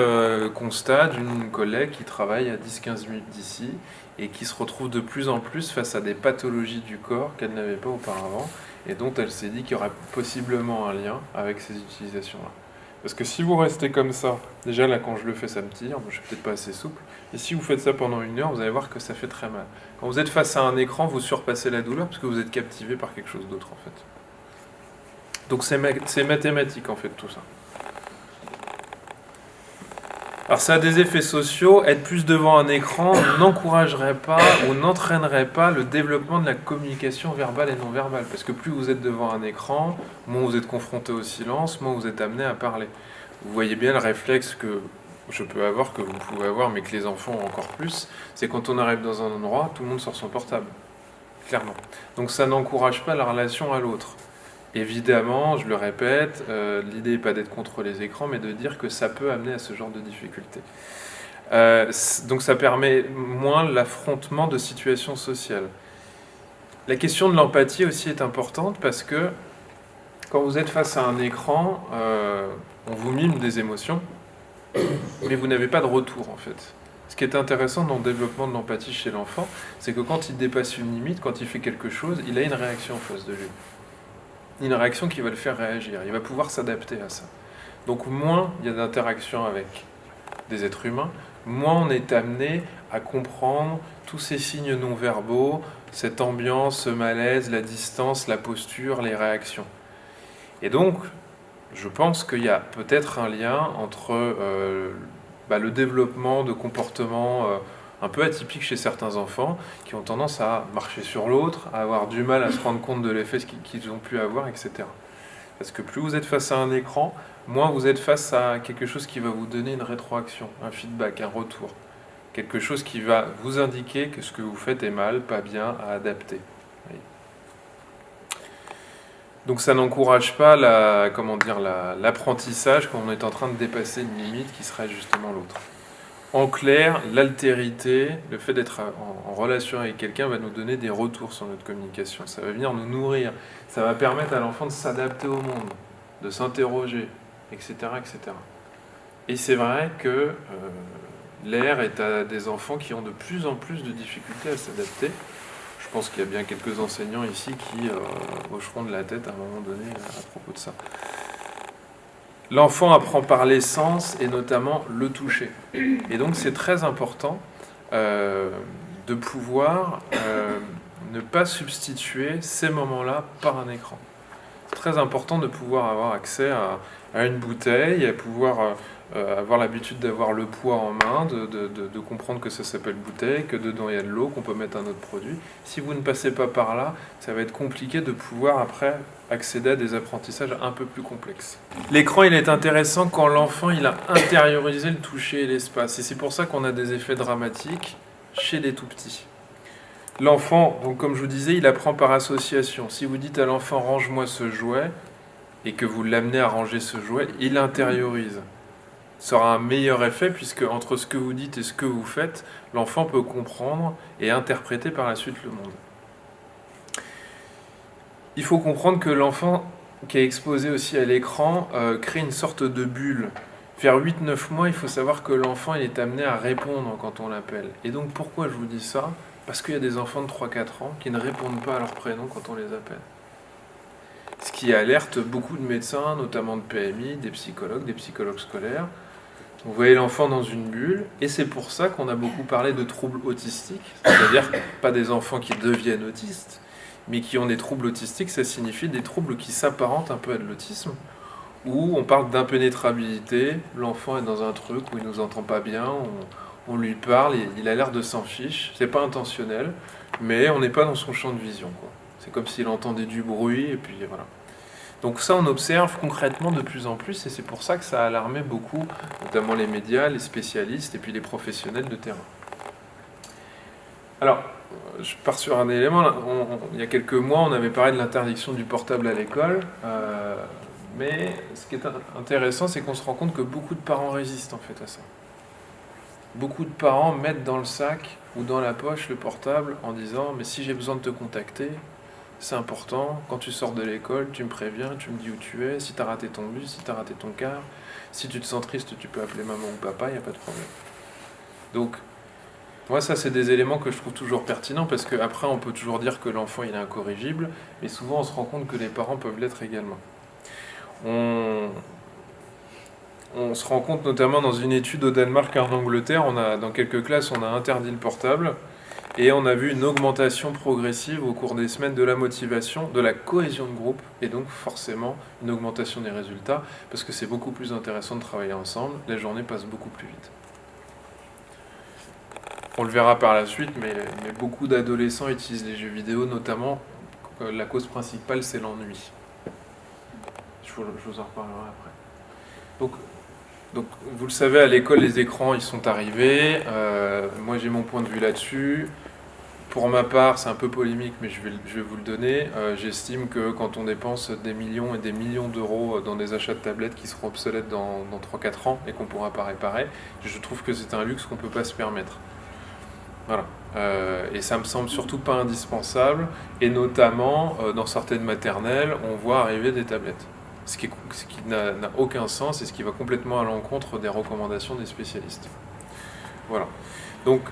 constat d'une collègue qui travaille à 10-15 minutes d'ici et qui se retrouve de plus en plus face à des pathologies du corps qu'elle n'avait pas auparavant et dont elle s'est dit qu'il y aurait possiblement un lien avec ces utilisations-là. Parce que si vous restez comme ça, déjà là quand je le fais ça me tire, je suis peut-être pas assez souple, et si vous faites ça pendant 1 heure, vous allez voir que ça fait très mal. Quand vous êtes face à un écran, vous surpassez la douleur parce que vous êtes captivé par quelque chose d'autre en fait. Donc c'est mathématique en fait tout ça. Alors ça a des effets sociaux, être plus devant un écran n'encouragerait pas ou n'entraînerait pas le développement de la communication verbale et non verbale. Parce que plus vous êtes devant un écran, moins vous êtes confronté au silence, moins vous êtes amené à parler. Vous voyez bien le réflexe que je peux avoir, que vous pouvez avoir, mais que les enfants ont encore plus, c'est quand on arrive dans un endroit, tout le monde sort son portable. Clairement. Donc ça n'encourage pas la relation à l'autre. Évidemment, je le répète, l'idée n'est pas d'être contre les écrans, mais de dire que ça peut amener à ce genre de difficultés. Donc ça permet moins l'affrontement de situations sociales. La question de l'empathie aussi est importante parce que quand vous êtes face à un écran, on vous mime des émotions, mais vous n'avez pas de retour en fait. Ce qui est intéressant dans le développement de l'empathie chez l'enfant, c'est que quand il dépasse une limite, quand il fait quelque chose, il a une réaction en face de lui. Une réaction qui va le faire réagir. Il va pouvoir s'adapter à ça. Donc moins il y a d'interactions avec des êtres humains, moins on est amené à comprendre tous ces signes non-verbaux, cette ambiance, ce malaise, la distance, la posture, les réactions. Et donc, je pense qu'il y a peut-être un lien entre le développement de comportements un peu atypiques chez certains enfants qui ont tendance à marcher sur l'autre, à avoir du mal à se rendre compte de l'effet qu'ils ont pu avoir, etc. Parce que plus vous êtes face à un écran, moins vous êtes face à quelque chose qui va vous donner une rétroaction, un feedback, un retour. Quelque chose qui va vous indiquer que ce que vous faites est mal, pas bien, à adapter. Donc ça n'encourage pas l'apprentissage quand on est en train de dépasser une limite qui serait justement l'autre. En clair, l'altérité, le fait d'être en relation avec quelqu'un va nous donner des retours sur notre communication. Ça va venir nous nourrir. Ça va permettre à l'enfant de s'adapter au monde, de s'interroger, etc., etc. Et c'est vrai que l'ère est à des enfants qui ont de plus en plus de difficultés à s'adapter. Je pense qu'il y a bien quelques enseignants ici qui hocheront de la tête à un moment donné à propos de ça. L'enfant apprend par les sens et notamment le toucher. Et donc c'est très important de pouvoir ne pas substituer ces moments-là par un écran. C'est très important de pouvoir avoir accès à une bouteille, à pouvoir avoir l'habitude d'avoir le poids en main, de comprendre que ça s'appelle bouteille, que dedans il y a de l'eau, qu'on peut mettre un autre produit. Si vous ne passez pas par là, ça va être compliqué de pouvoir après accéder à des apprentissages un peu plus complexes. L'écran, il est intéressant quand l'enfant il a intériorisé le toucher et l'espace. Et c'est pour ça qu'on a des effets dramatiques chez les tout-petits. L'enfant, donc comme je vous disais, il apprend par association. Si vous dites à l'enfant « range-moi ce jouet » et que vous l'amenez à ranger ce jouet, il intériorise. Ça aura un meilleur effet puisque entre ce que vous dites et ce que vous faites, l'enfant peut comprendre et interpréter par la suite le monde. Il faut comprendre que l'enfant qui est exposé aussi à l'écran crée une sorte de bulle. Vers 8-9 mois, il faut savoir que l'enfant il est amené à répondre quand on l'appelle. Et donc pourquoi je vous dis ça ? Parce qu'il y a des enfants de 3-4 ans qui ne répondent pas à leur prénom quand on les appelle. Ce qui alerte beaucoup de médecins, notamment de PMI, des psychologues scolaires. Vous voyez l'enfant dans une bulle, et c'est pour ça qu'on a beaucoup parlé de troubles autistiques, c'est-à-dire pas des enfants qui deviennent autistes, mais qui ont des troubles autistiques, ça signifie des troubles qui s'apparentent un peu à de l'autisme, où on parle d'impénétrabilité, l'enfant est dans un truc où il ne nous entend pas bien, on lui parle, et il a l'air de s'en fiche, c'est pas intentionnel, mais on n'est pas dans son champ de vision, quoi. C'est comme s'il entendait du bruit, et puis voilà. Donc ça, on observe concrètement de plus en plus, et c'est pour ça que ça a alarmé beaucoup, notamment les médias, les spécialistes, et puis les professionnels de terrain. Alors, je pars sur un élément, il y a quelques mois, on avait parlé de l'interdiction du portable à l'école, mais ce qui est intéressant, c'est qu'on se rend compte que beaucoup de parents résistent en fait à ça. Beaucoup de parents mettent dans le sac ou dans la poche le portable en disant « mais si j'ai besoin de te contacter, c'est important, quand tu sors de l'école, tu me préviens, tu me dis où tu es, si tu as raté ton bus, si tu as raté ton car, si tu te sens triste, tu peux appeler maman ou papa, il n'y a pas de problème. » Donc, moi, ça, c'est des éléments que je trouve toujours pertinents, parce qu'après, on peut toujours dire que l'enfant, il est incorrigible, mais souvent, on se rend compte que les parents peuvent l'être également. On se rend compte, notamment dans une étude au Danemark et en Angleterre, dans quelques classes, on a interdit le portable, et on a vu une augmentation progressive au cours des semaines de la motivation, de la cohésion de groupe, et donc forcément une augmentation des résultats, parce que c'est beaucoup plus intéressant de travailler ensemble, les journées passent beaucoup plus vite. On le verra par la suite, mais beaucoup d'adolescents utilisent les jeux vidéo, notamment, la cause principale c'est l'ennui. Je vous en reparlerai après. Donc, vous le savez, à l'école, les écrans, ils sont arrivés. Moi, j'ai mon point de vue là-dessus. Pour ma part, c'est un peu polémique, mais je vais vous le donner. J'estime que quand on dépense des millions et des millions d'euros dans des achats de tablettes qui seront obsolètes dans 3-4 ans et qu'on ne pourra pas réparer, je trouve que c'est un luxe qu'on ne peut pas se permettre. Voilà. Et ça me semble surtout pas indispensable. Et notamment, dans certaines maternelles, on voit arriver des tablettes. Ce qui n'a aucun sens et ce qui va complètement à l'encontre des recommandations des spécialistes. Voilà. Donc,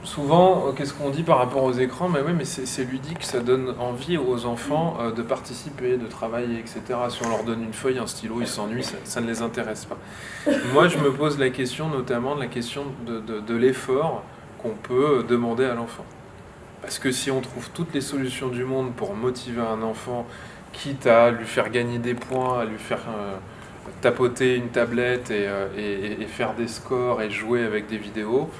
souvent, qu'est-ce qu'on dit par rapport aux écrans? Mais oui, mais c'est ludique, ça donne envie aux enfants de participer, de travailler, etc. Si on leur donne une feuille, un stylo, ils s'ennuient, ça ne les intéresse pas. Moi, je me pose la question, notamment, de la question de l'effort qu'on peut demander à l'enfant. Parce que si on trouve toutes les solutions du monde pour motiver un enfant, quitte à lui faire gagner des points, à lui faire tapoter une tablette et faire des scores et jouer avec des vidéos,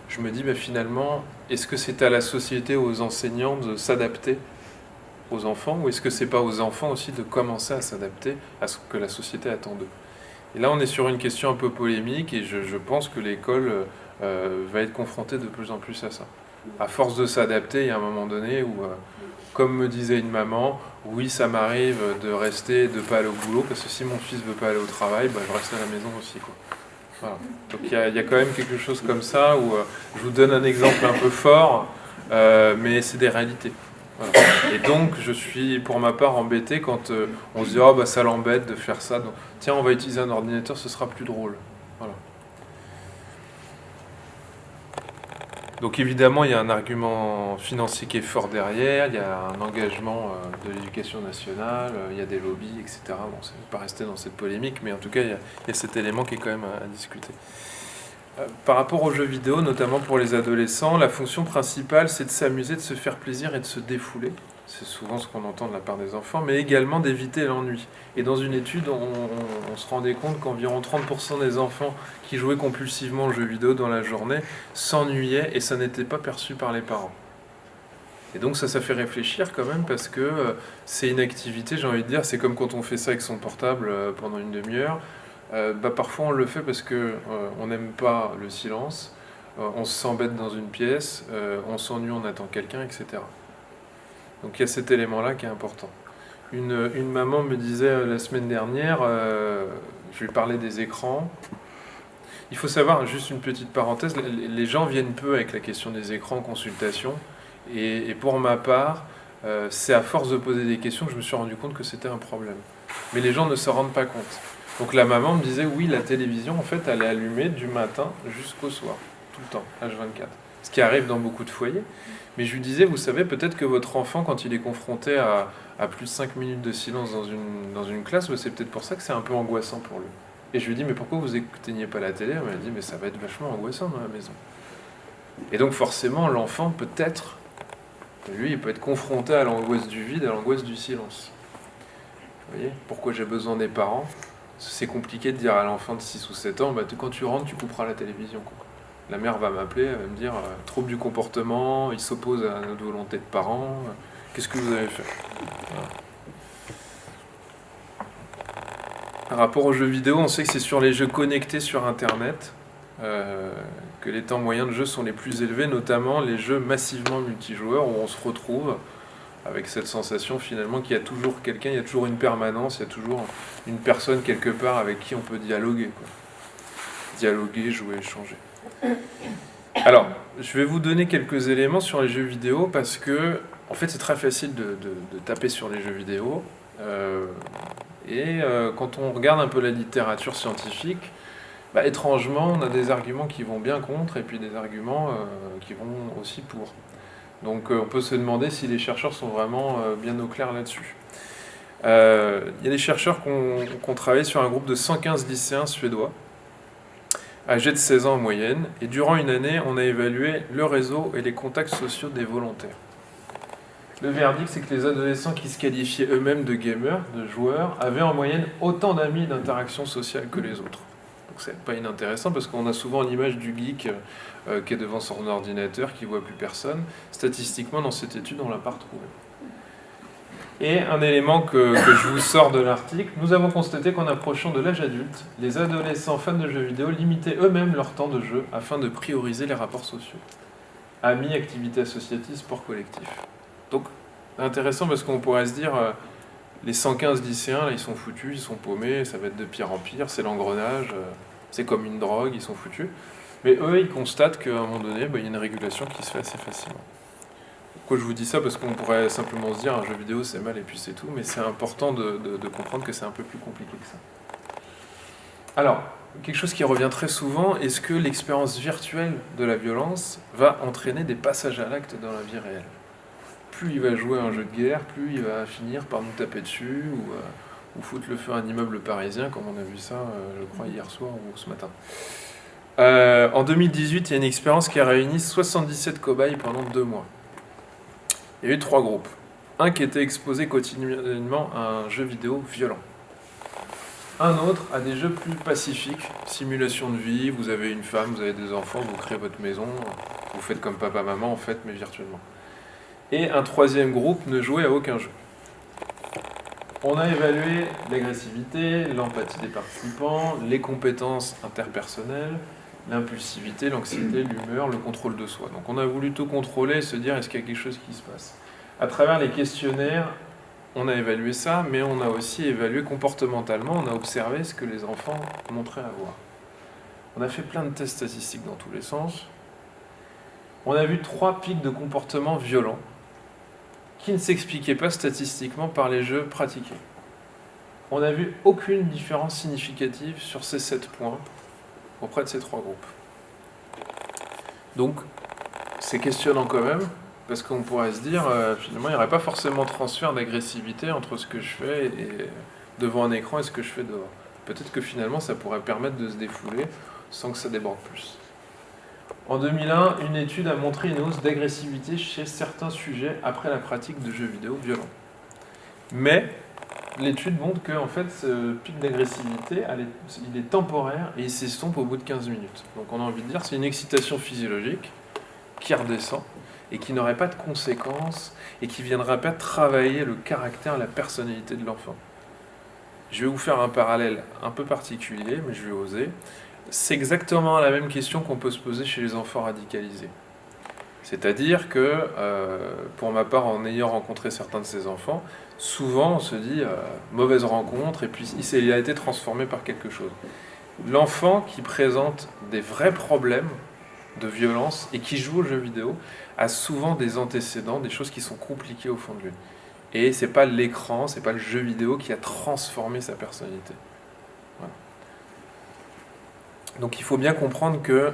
je me dis finalement, est-ce que c'est à la société, aux enseignants de s'adapter aux enfants, ou est-ce que c'est pas aux enfants aussi de commencer à s'adapter à ce que la société attend d'eux? Et là, on est sur une question un peu polémique, et je pense que l'école va être confrontée de plus en plus à ça. À force de s'adapter, il y a un moment donné où, comme me disait une maman, oui, ça m'arrive de rester, de ne pas aller au boulot, parce que si mon fils ne veut pas aller au travail, je reste à la maison aussi, quoi. Voilà. Donc il y a quand même quelque chose comme ça, où je vous donne un exemple un peu fort, mais c'est des réalités. Voilà. Et donc je suis pour ma part embêté quand on se dit « ça l'embête de faire ça, donc, tiens, on va utiliser un ordinateur, ce sera plus drôle ». Voilà. Donc évidemment, il y a un argument financier qui est fort derrière, il y a un engagement de l'éducation nationale, il y a des lobbies, etc. Bon, ça ne va pas rester dans cette polémique, mais en tout cas, il y a cet élément qui est quand même à discuter. Par rapport aux jeux vidéo, notamment pour les adolescents, la fonction principale, c'est de s'amuser, de se faire plaisir et de se défouler. C'est souvent ce qu'on entend de la part des enfants, mais également d'éviter l'ennui. Et dans une étude, on se rendait compte qu'environ 30% des enfants qui jouaient compulsivement aux jeux vidéo dans la journée s'ennuyaient, et ça n'était pas perçu par les parents. Et donc ça fait réfléchir quand même, parce que c'est une activité, j'ai envie de dire, c'est comme quand on fait ça avec son portable pendant une demi-heure. Parfois on le fait parce qu'on n'aime pas le silence, on se sent bête dans une pièce, on s'ennuie, on attend quelqu'un, etc. Donc il y a cet élément-là qui est important. Une maman me disait la semaine dernière, je lui parlais des écrans. Il faut savoir, juste une petite parenthèse, les gens viennent peu avec la question des écrans en consultation. Et pour ma part, c'est à force de poser des questions que je me suis rendu compte que c'était un problème. Mais les gens ne se rendent pas compte. Donc la maman me disait, oui, la télévision, en fait, elle est allumée du matin jusqu'au soir, tout le temps, H24. Ce qui arrive dans beaucoup de foyers. Mais je lui disais, vous savez, peut-être que votre enfant, quand il est confronté à plus de 5 minutes de silence dans une classe, c'est peut-être pour ça que c'est un peu angoissant pour lui. Et je lui dis, mais pourquoi vous n'éteignez pas la télé? Elle m'a dit, mais ça va être vachement angoissant dans la maison. Et donc forcément, l'enfant, peut-être, lui, il peut être confronté à l'angoisse du vide, à l'angoisse du silence. Vous voyez, pourquoi j'ai besoin des parents? C'est compliqué de dire à l'enfant de 6 ou 7 ans, quand tu rentres, tu couperas la télévision, quoi. La mère va m'appeler, elle va me dire trouble du comportement, il s'oppose à notre volonté de parents, qu'est-ce que vous avez fait? Voilà. Par rapport aux jeux vidéo, on sait que c'est sur les jeux connectés sur Internet que les temps moyens de jeu sont les plus élevés, notamment les jeux massivement multijoueurs où on se retrouve avec cette sensation finalement qu'il y a toujours quelqu'un, il y a toujours une permanence, il y a toujours une personne quelque part avec qui on peut dialoguer, quoi. Dialoguer, jouer, échanger. Alors, je vais vous donner quelques éléments sur les jeux vidéo parce que, en fait, c'est très facile de taper sur les jeux vidéo. Quand on regarde un peu la littérature scientifique, étrangement, on a des arguments qui vont bien contre et puis des arguments qui vont aussi pour. Donc, on peut se demander si les chercheurs sont vraiment bien au clair là-dessus. Il y a des chercheurs qui ont travaillé sur un groupe de 115 lycéens suédois, âgés de 16 ans en moyenne, et durant une année, on a évalué le réseau et les contacts sociaux des volontaires. Le verdict, c'est que les adolescents qui se qualifiaient eux-mêmes de gamers, de joueurs, avaient en moyenne autant d'amis d'interactions sociales que les autres. Donc c'est pas inintéressant parce qu'on a souvent l'image du geek qui est devant son ordinateur, qui voit plus personne. Statistiquement, dans cette étude, on l'a pas retrouvé. Et un élément que je vous sors de l'article, nous avons constaté qu'en approchant de l'âge adulte, les adolescents fans de jeux vidéo limitaient eux-mêmes leur temps de jeu afin de prioriser les rapports sociaux. Amis, activités associatives, sport collectif. Donc, intéressant parce qu'on pourrait se dire, les 115 lycéens, là, ils sont foutus, ils sont paumés, ça va être de pire en pire, c'est l'engrenage, c'est comme une drogue, ils sont foutus. Mais eux, ils constatent qu'à un moment donné, il y a une régulation qui se fait assez facilement. Pourquoi je vous dis ça? Parce qu'on pourrait simplement se dire un jeu vidéo c'est mal et puis c'est tout, mais c'est important de comprendre que c'est un peu plus compliqué que ça. Alors, quelque chose qui revient très souvent, est-ce que l'expérience virtuelle de la violence va entraîner des passages à l'acte dans la vie réelle? Plus il va jouer à un jeu de guerre, plus il va finir par nous taper dessus ou foutre le feu à un immeuble parisien, comme on a vu ça, je crois, hier soir ou ce matin. En 2018, il y a une expérience qui a réuni 77 cobayes pendant 2 mois. Il y a eu 3 groupes. Un qui était exposé quotidiennement à un jeu vidéo violent. Un autre à des jeux plus pacifiques, simulation de vie, vous avez une femme, vous avez des enfants, vous créez votre maison, vous faites comme papa-maman en fait, mais virtuellement. Et un troisième groupe ne jouait à aucun jeu. On a évalué l'agressivité, l'empathie des participants, les compétences interpersonnelles, l'impulsivité, l'anxiété, l'humeur, le contrôle de soi. Donc on a voulu tout contrôler et se dire est-ce qu'il y a quelque chose qui se passe. À travers les questionnaires, on a évalué ça, mais on a aussi évalué comportementalement, on a observé ce que les enfants montraient avoir. On a fait plein de tests statistiques dans tous les sens. On a vu 3 pics de comportements violents qui ne s'expliquaient pas statistiquement par les jeux pratiqués. On n'a vu aucune différence significative sur ces 7 points auprès de ces 3 groupes. Donc, c'est questionnant quand même, parce qu'on pourrait se dire, finalement, il n'y aurait pas forcément transfert d'agressivité entre ce que je fais devant un écran et ce que je fais dehors. Peut-être que finalement, ça pourrait permettre de se défouler sans que ça déborde plus. En 2001, une étude a montré une hausse d'agressivité chez certains sujets après la pratique de jeux vidéo violents. Mais l'étude montre que en fait, ce pic d'agressivité, il est temporaire et il s'estompe au bout de 15 minutes. Donc on a envie de dire c'est une excitation physiologique qui redescend et qui n'aurait pas de conséquences et qui ne viendra pas travailler le caractère, la personnalité de l'enfant. Je vais vous faire un parallèle un peu particulier, mais je vais oser. C'est exactement la même question qu'on peut se poser chez les enfants radicalisés. C'est-à-dire que, pour ma part, en ayant rencontré certains de ces enfants, souvent on se dit mauvaise rencontre et puis il a été transformé par quelque chose. L'enfant qui présente des vrais problèmes de violence et qui joue aux jeux vidéo a souvent des antécédents, des choses qui sont compliquées au fond de lui. Et c'est pas l'écran, c'est pas le jeu vidéo qui a transformé sa personnalité. Voilà. Donc il faut bien comprendre que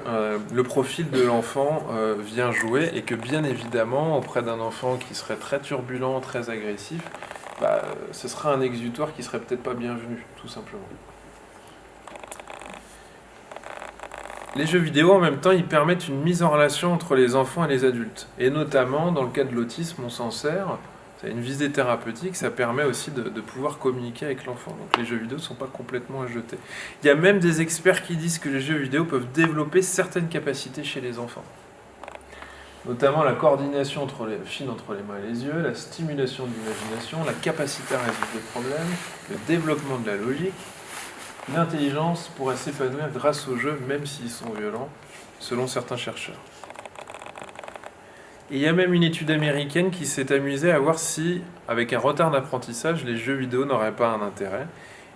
le profil de l'enfant vient jouer et que bien évidemment, auprès d'un enfant qui serait très turbulent, très agressif, ce serait un exutoire qui serait peut-être pas bienvenu, tout simplement. Les jeux vidéo, en même temps, ils permettent une mise en relation entre les enfants et les adultes. Et notamment, dans le cas de l'autisme, on s'en sert. C'est une visée thérapeutique, ça permet aussi de pouvoir communiquer avec l'enfant. Donc les jeux vidéo ne sont pas complètement à jeter. Il y a même des experts qui disent que les jeux vidéo peuvent développer certaines capacités chez les enfants. Notamment la coordination fine entre les mains et les yeux, la stimulation de l'imagination, la capacité à résoudre des problèmes, le développement de la logique. L'intelligence pourrait s'épanouir grâce aux jeux, même s'ils sont violents, selon certains chercheurs. Et il y a même une étude américaine qui s'est amusée à voir si, avec un retard d'apprentissage, les jeux vidéo n'auraient pas un intérêt.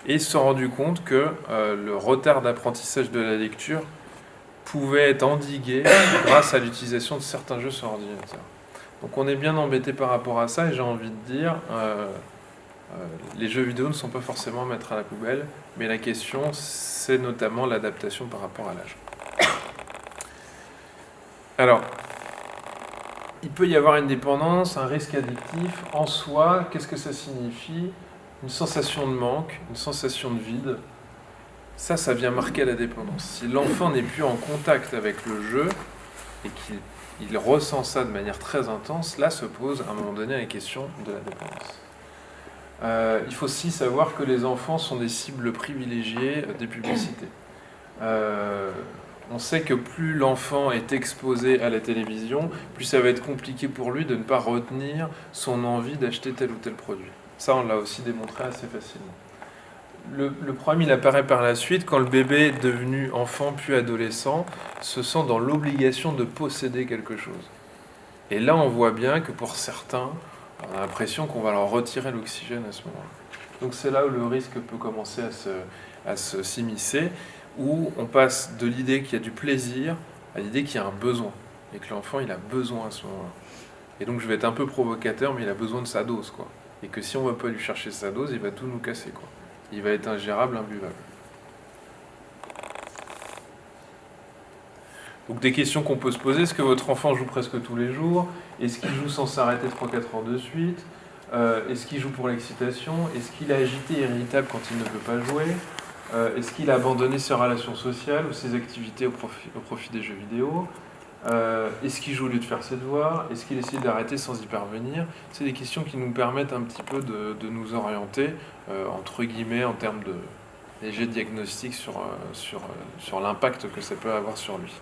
Et ils se sont rendus compte que le retard d'apprentissage de la lecture pouvait être endigué grâce à l'utilisation de certains jeux sur ordinateur. Donc on est bien embêté par rapport à ça, et j'ai envie de dire, les jeux vidéo ne sont pas forcément à mettre à la poubelle, mais la question, c'est notamment l'adaptation par rapport à l'âge. Alors, il peut y avoir une dépendance, un risque addictif. En soi, qu'est-ce que ça signifie? Une sensation de manque, une sensation de vide. Ça vient marquer la dépendance. Si l'enfant n'est plus en contact avec le jeu et qu'il ressent ça de manière très intense, là se pose à un moment donné la question de la dépendance. Il faut aussi savoir que les enfants sont des cibles privilégiées des publicités. On sait que plus l'enfant est exposé à la télévision, plus ça va être compliqué pour lui de ne pas retenir son envie d'acheter tel ou tel produit. Ça, on l'a aussi démontré assez facilement. Le problème, il apparaît par la suite quand le bébé est devenu enfant puis adolescent, se sent dans l'obligation de posséder quelque chose. Et là, on voit bien que pour certains, on a l'impression qu'on va leur retirer l'oxygène à ce moment-là. Donc c'est là où le risque peut commencer à s'immiscer, où on passe de l'idée qu'il y a du plaisir à l'idée qu'il y a un besoin, et que l'enfant il a besoin à ce moment-là. Et donc je vais être un peu provocateur, mais il a besoin de sa dose, quoi. Et que si on ne va pas lui chercher sa dose, il va tout nous casser, quoi. Il va être ingérable, imbuvable. Donc des questions qu'on peut se poser, est-ce que votre enfant joue presque tous les jours? Est-ce qu'il joue sans s'arrêter 3-4 heures de suite? Est-ce qu'il joue pour l'excitation? Est-ce qu'il est agité et irritable quand il ne peut pas jouer? Est-ce qu'il a abandonné ses relations sociales ou ses activités au profit des jeux vidéo? Est-ce qu'il joue au lieu de faire ses devoirs? Est-ce qu'il essaie d'arrêter sans y parvenir? C'est des questions qui nous permettent un petit peu de nous orienter, entre guillemets, en termes de léger diagnostic sur l'impact que ça peut avoir sur lui.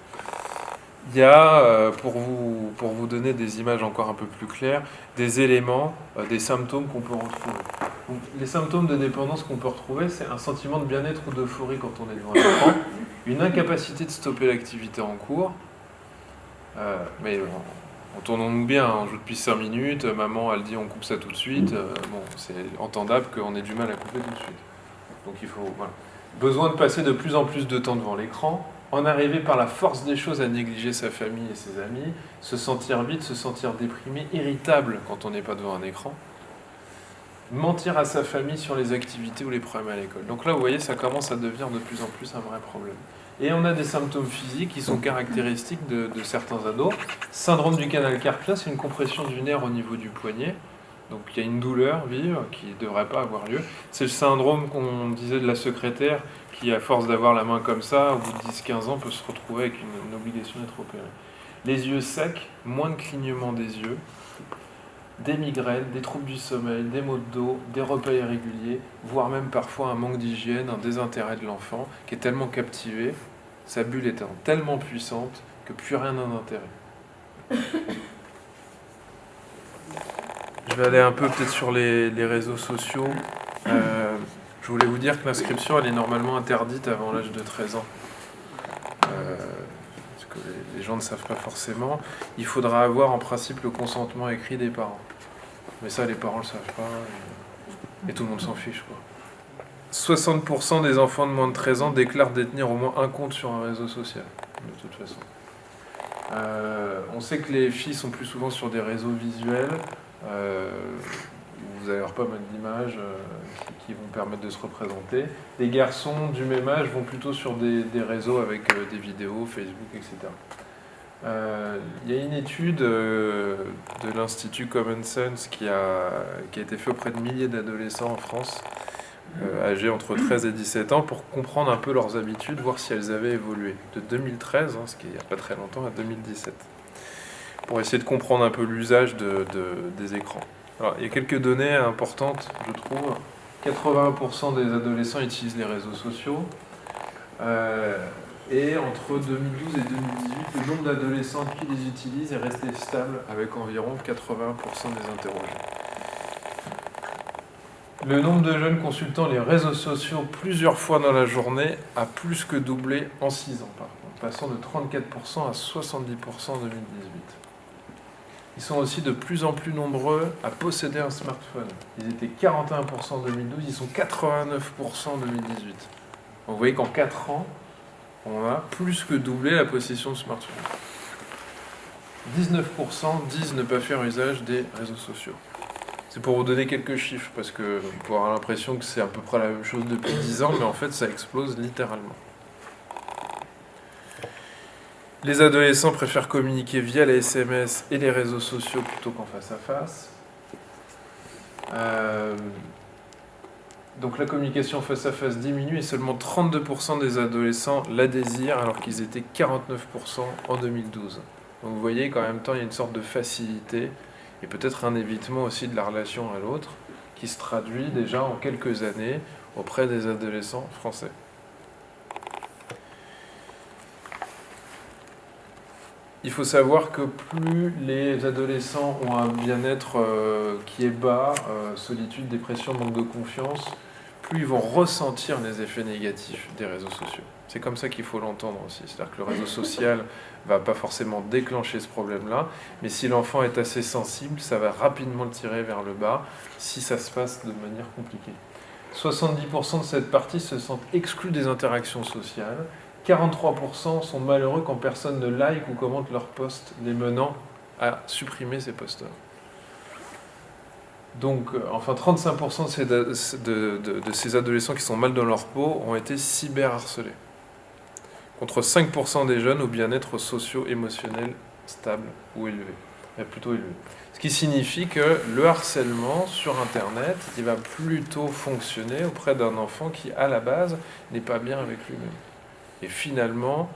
Il y a, pour vous donner des images encore un peu plus claires, des éléments, des symptômes qu'on peut retrouver. Donc, les symptômes de dépendance qu'on peut retrouver, c'est un sentiment de bien-être ou d'euphorie quand on est devant un écran, une incapacité de stopper l'activité en cours, mais entendons-nous bien, on joue depuis 5 minutes, maman elle dit on coupe ça tout de suite, bon, c'est entendable qu'on ait du mal à couper tout de suite. Donc il faut, voilà. Besoin de passer de plus en plus de temps devant l'écran, en arriver par la force des choses à négliger sa famille et ses amis, se sentir vide, se sentir déprimé, irritable quand on n'est pas devant un écran, mentir à sa famille sur les activités ou les problèmes à l'école. Donc là, vous voyez, ça commence à devenir de plus en plus un vrai problème. Et on a des symptômes physiques qui sont caractéristiques de certains ados. Syndrome du canal carpien, c'est une compression du nerf au niveau du poignet. Donc il y a une douleur vive qui ne devrait pas avoir lieu. C'est le syndrome qu'on disait de la secrétaire qui, à force d'avoir la main comme ça, au bout de 10-15 ans, peut se retrouver avec une obligation d'être opéré. Les yeux secs, moins de clignement des yeux, des migraines, des troubles du sommeil, des maux de dos, des repas irréguliers, voire même parfois un manque d'hygiène, un désintérêt de l'enfant qui est tellement captivé, sa bulle étant tellement puissante que plus rien n'a d'intérêt. Je vais aller un peu peut-être sur les réseaux sociaux. Je voulais vous dire que l'inscription elle est normalement interdite avant l'âge de 13 ans. Parce que les gens ne savent pas forcément. Il faudra avoir en principe le consentement écrit des parents. Mais ça, les parents ne le savent pas. Et tout le monde s'en fiche, quoi. 60% des enfants de moins de 13 ans déclarent détenir au moins un compte sur un réseau social, de toute façon. On sait que les filles sont plus souvent sur des réseaux visuels. Vous allez avoir pas mal d'images qui vont permettre de se représenter. Les garçons du même âge vont plutôt sur des réseaux avec des vidéos, Facebook, etc. Il y a une étude de l'Institut Common Sense qui a été faite auprès de milliers d'adolescents en France, âgés entre 13 et 17 ans, pour comprendre un peu leurs habitudes, voir si elles avaient évolué. De 2013, ce qui est il n'y a pas très longtemps, à 2017. Pour essayer de comprendre un peu l'usage des écrans. Alors, il y a quelques données importantes, je trouve. 81% des adolescents utilisent les réseaux sociaux. Et entre 2012 et 2018, le nombre d'adolescents qui les utilisent est resté stable avec environ 80% des interrogés. Le nombre de jeunes consultant les réseaux sociaux plusieurs fois dans la journée a plus que doublé en 6 ans, par contre, passant de 34% à 70% en 2018. Ils sont aussi de plus en plus nombreux à posséder un smartphone. Ils étaient 41% en 2012, ils sont 89% en 2018. Donc vous voyez qu'en 4 ans, on a plus que doublé la possession de smartphone. 19% disent ne pas faire usage des réseaux sociaux. C'est pour vous donner quelques chiffres, parce que vous pouvez avoir l'impression que c'est à peu près la même chose depuis 10 ans, mais en fait ça explose littéralement. Les adolescents préfèrent communiquer via les SMS et les réseaux sociaux plutôt qu'en face à face. Donc la communication face à face diminue et seulement 32% des adolescents la désirent alors qu'ils étaient 49% en 2012. Donc vous voyez qu'en même temps il y a une sorte de facilité et peut-être un évitement aussi de la relation à l'autre qui se traduit déjà en quelques années auprès des adolescents français. Il faut savoir que plus les adolescents ont un bien-être qui est bas, solitude, dépression, manque de confiance, plus ils vont ressentir les effets négatifs des réseaux sociaux. C'est comme ça qu'il faut l'entendre aussi. C'est-à-dire que le réseau social ne va pas forcément déclencher ce problème-là, mais si l'enfant est assez sensible, ça va rapidement le tirer vers le bas si ça se passe de manière compliquée. 70% de cette partie se sentent exclus des interactions sociales. 43% sont malheureux quand personne ne like ou commente leurs posts, les menant à supprimer ces posters. Donc, enfin, 35% de ces adolescents qui sont mal dans leur peau ont été cyberharcelés. contre 5% des jeunes au bien-être socio-émotionnel stable ou élevé, plutôt élevé. Ce qui signifie que le harcèlement sur Internet, il va plutôt fonctionner auprès d'un enfant qui, à la base, n'est pas bien avec lui-même. Et finalement,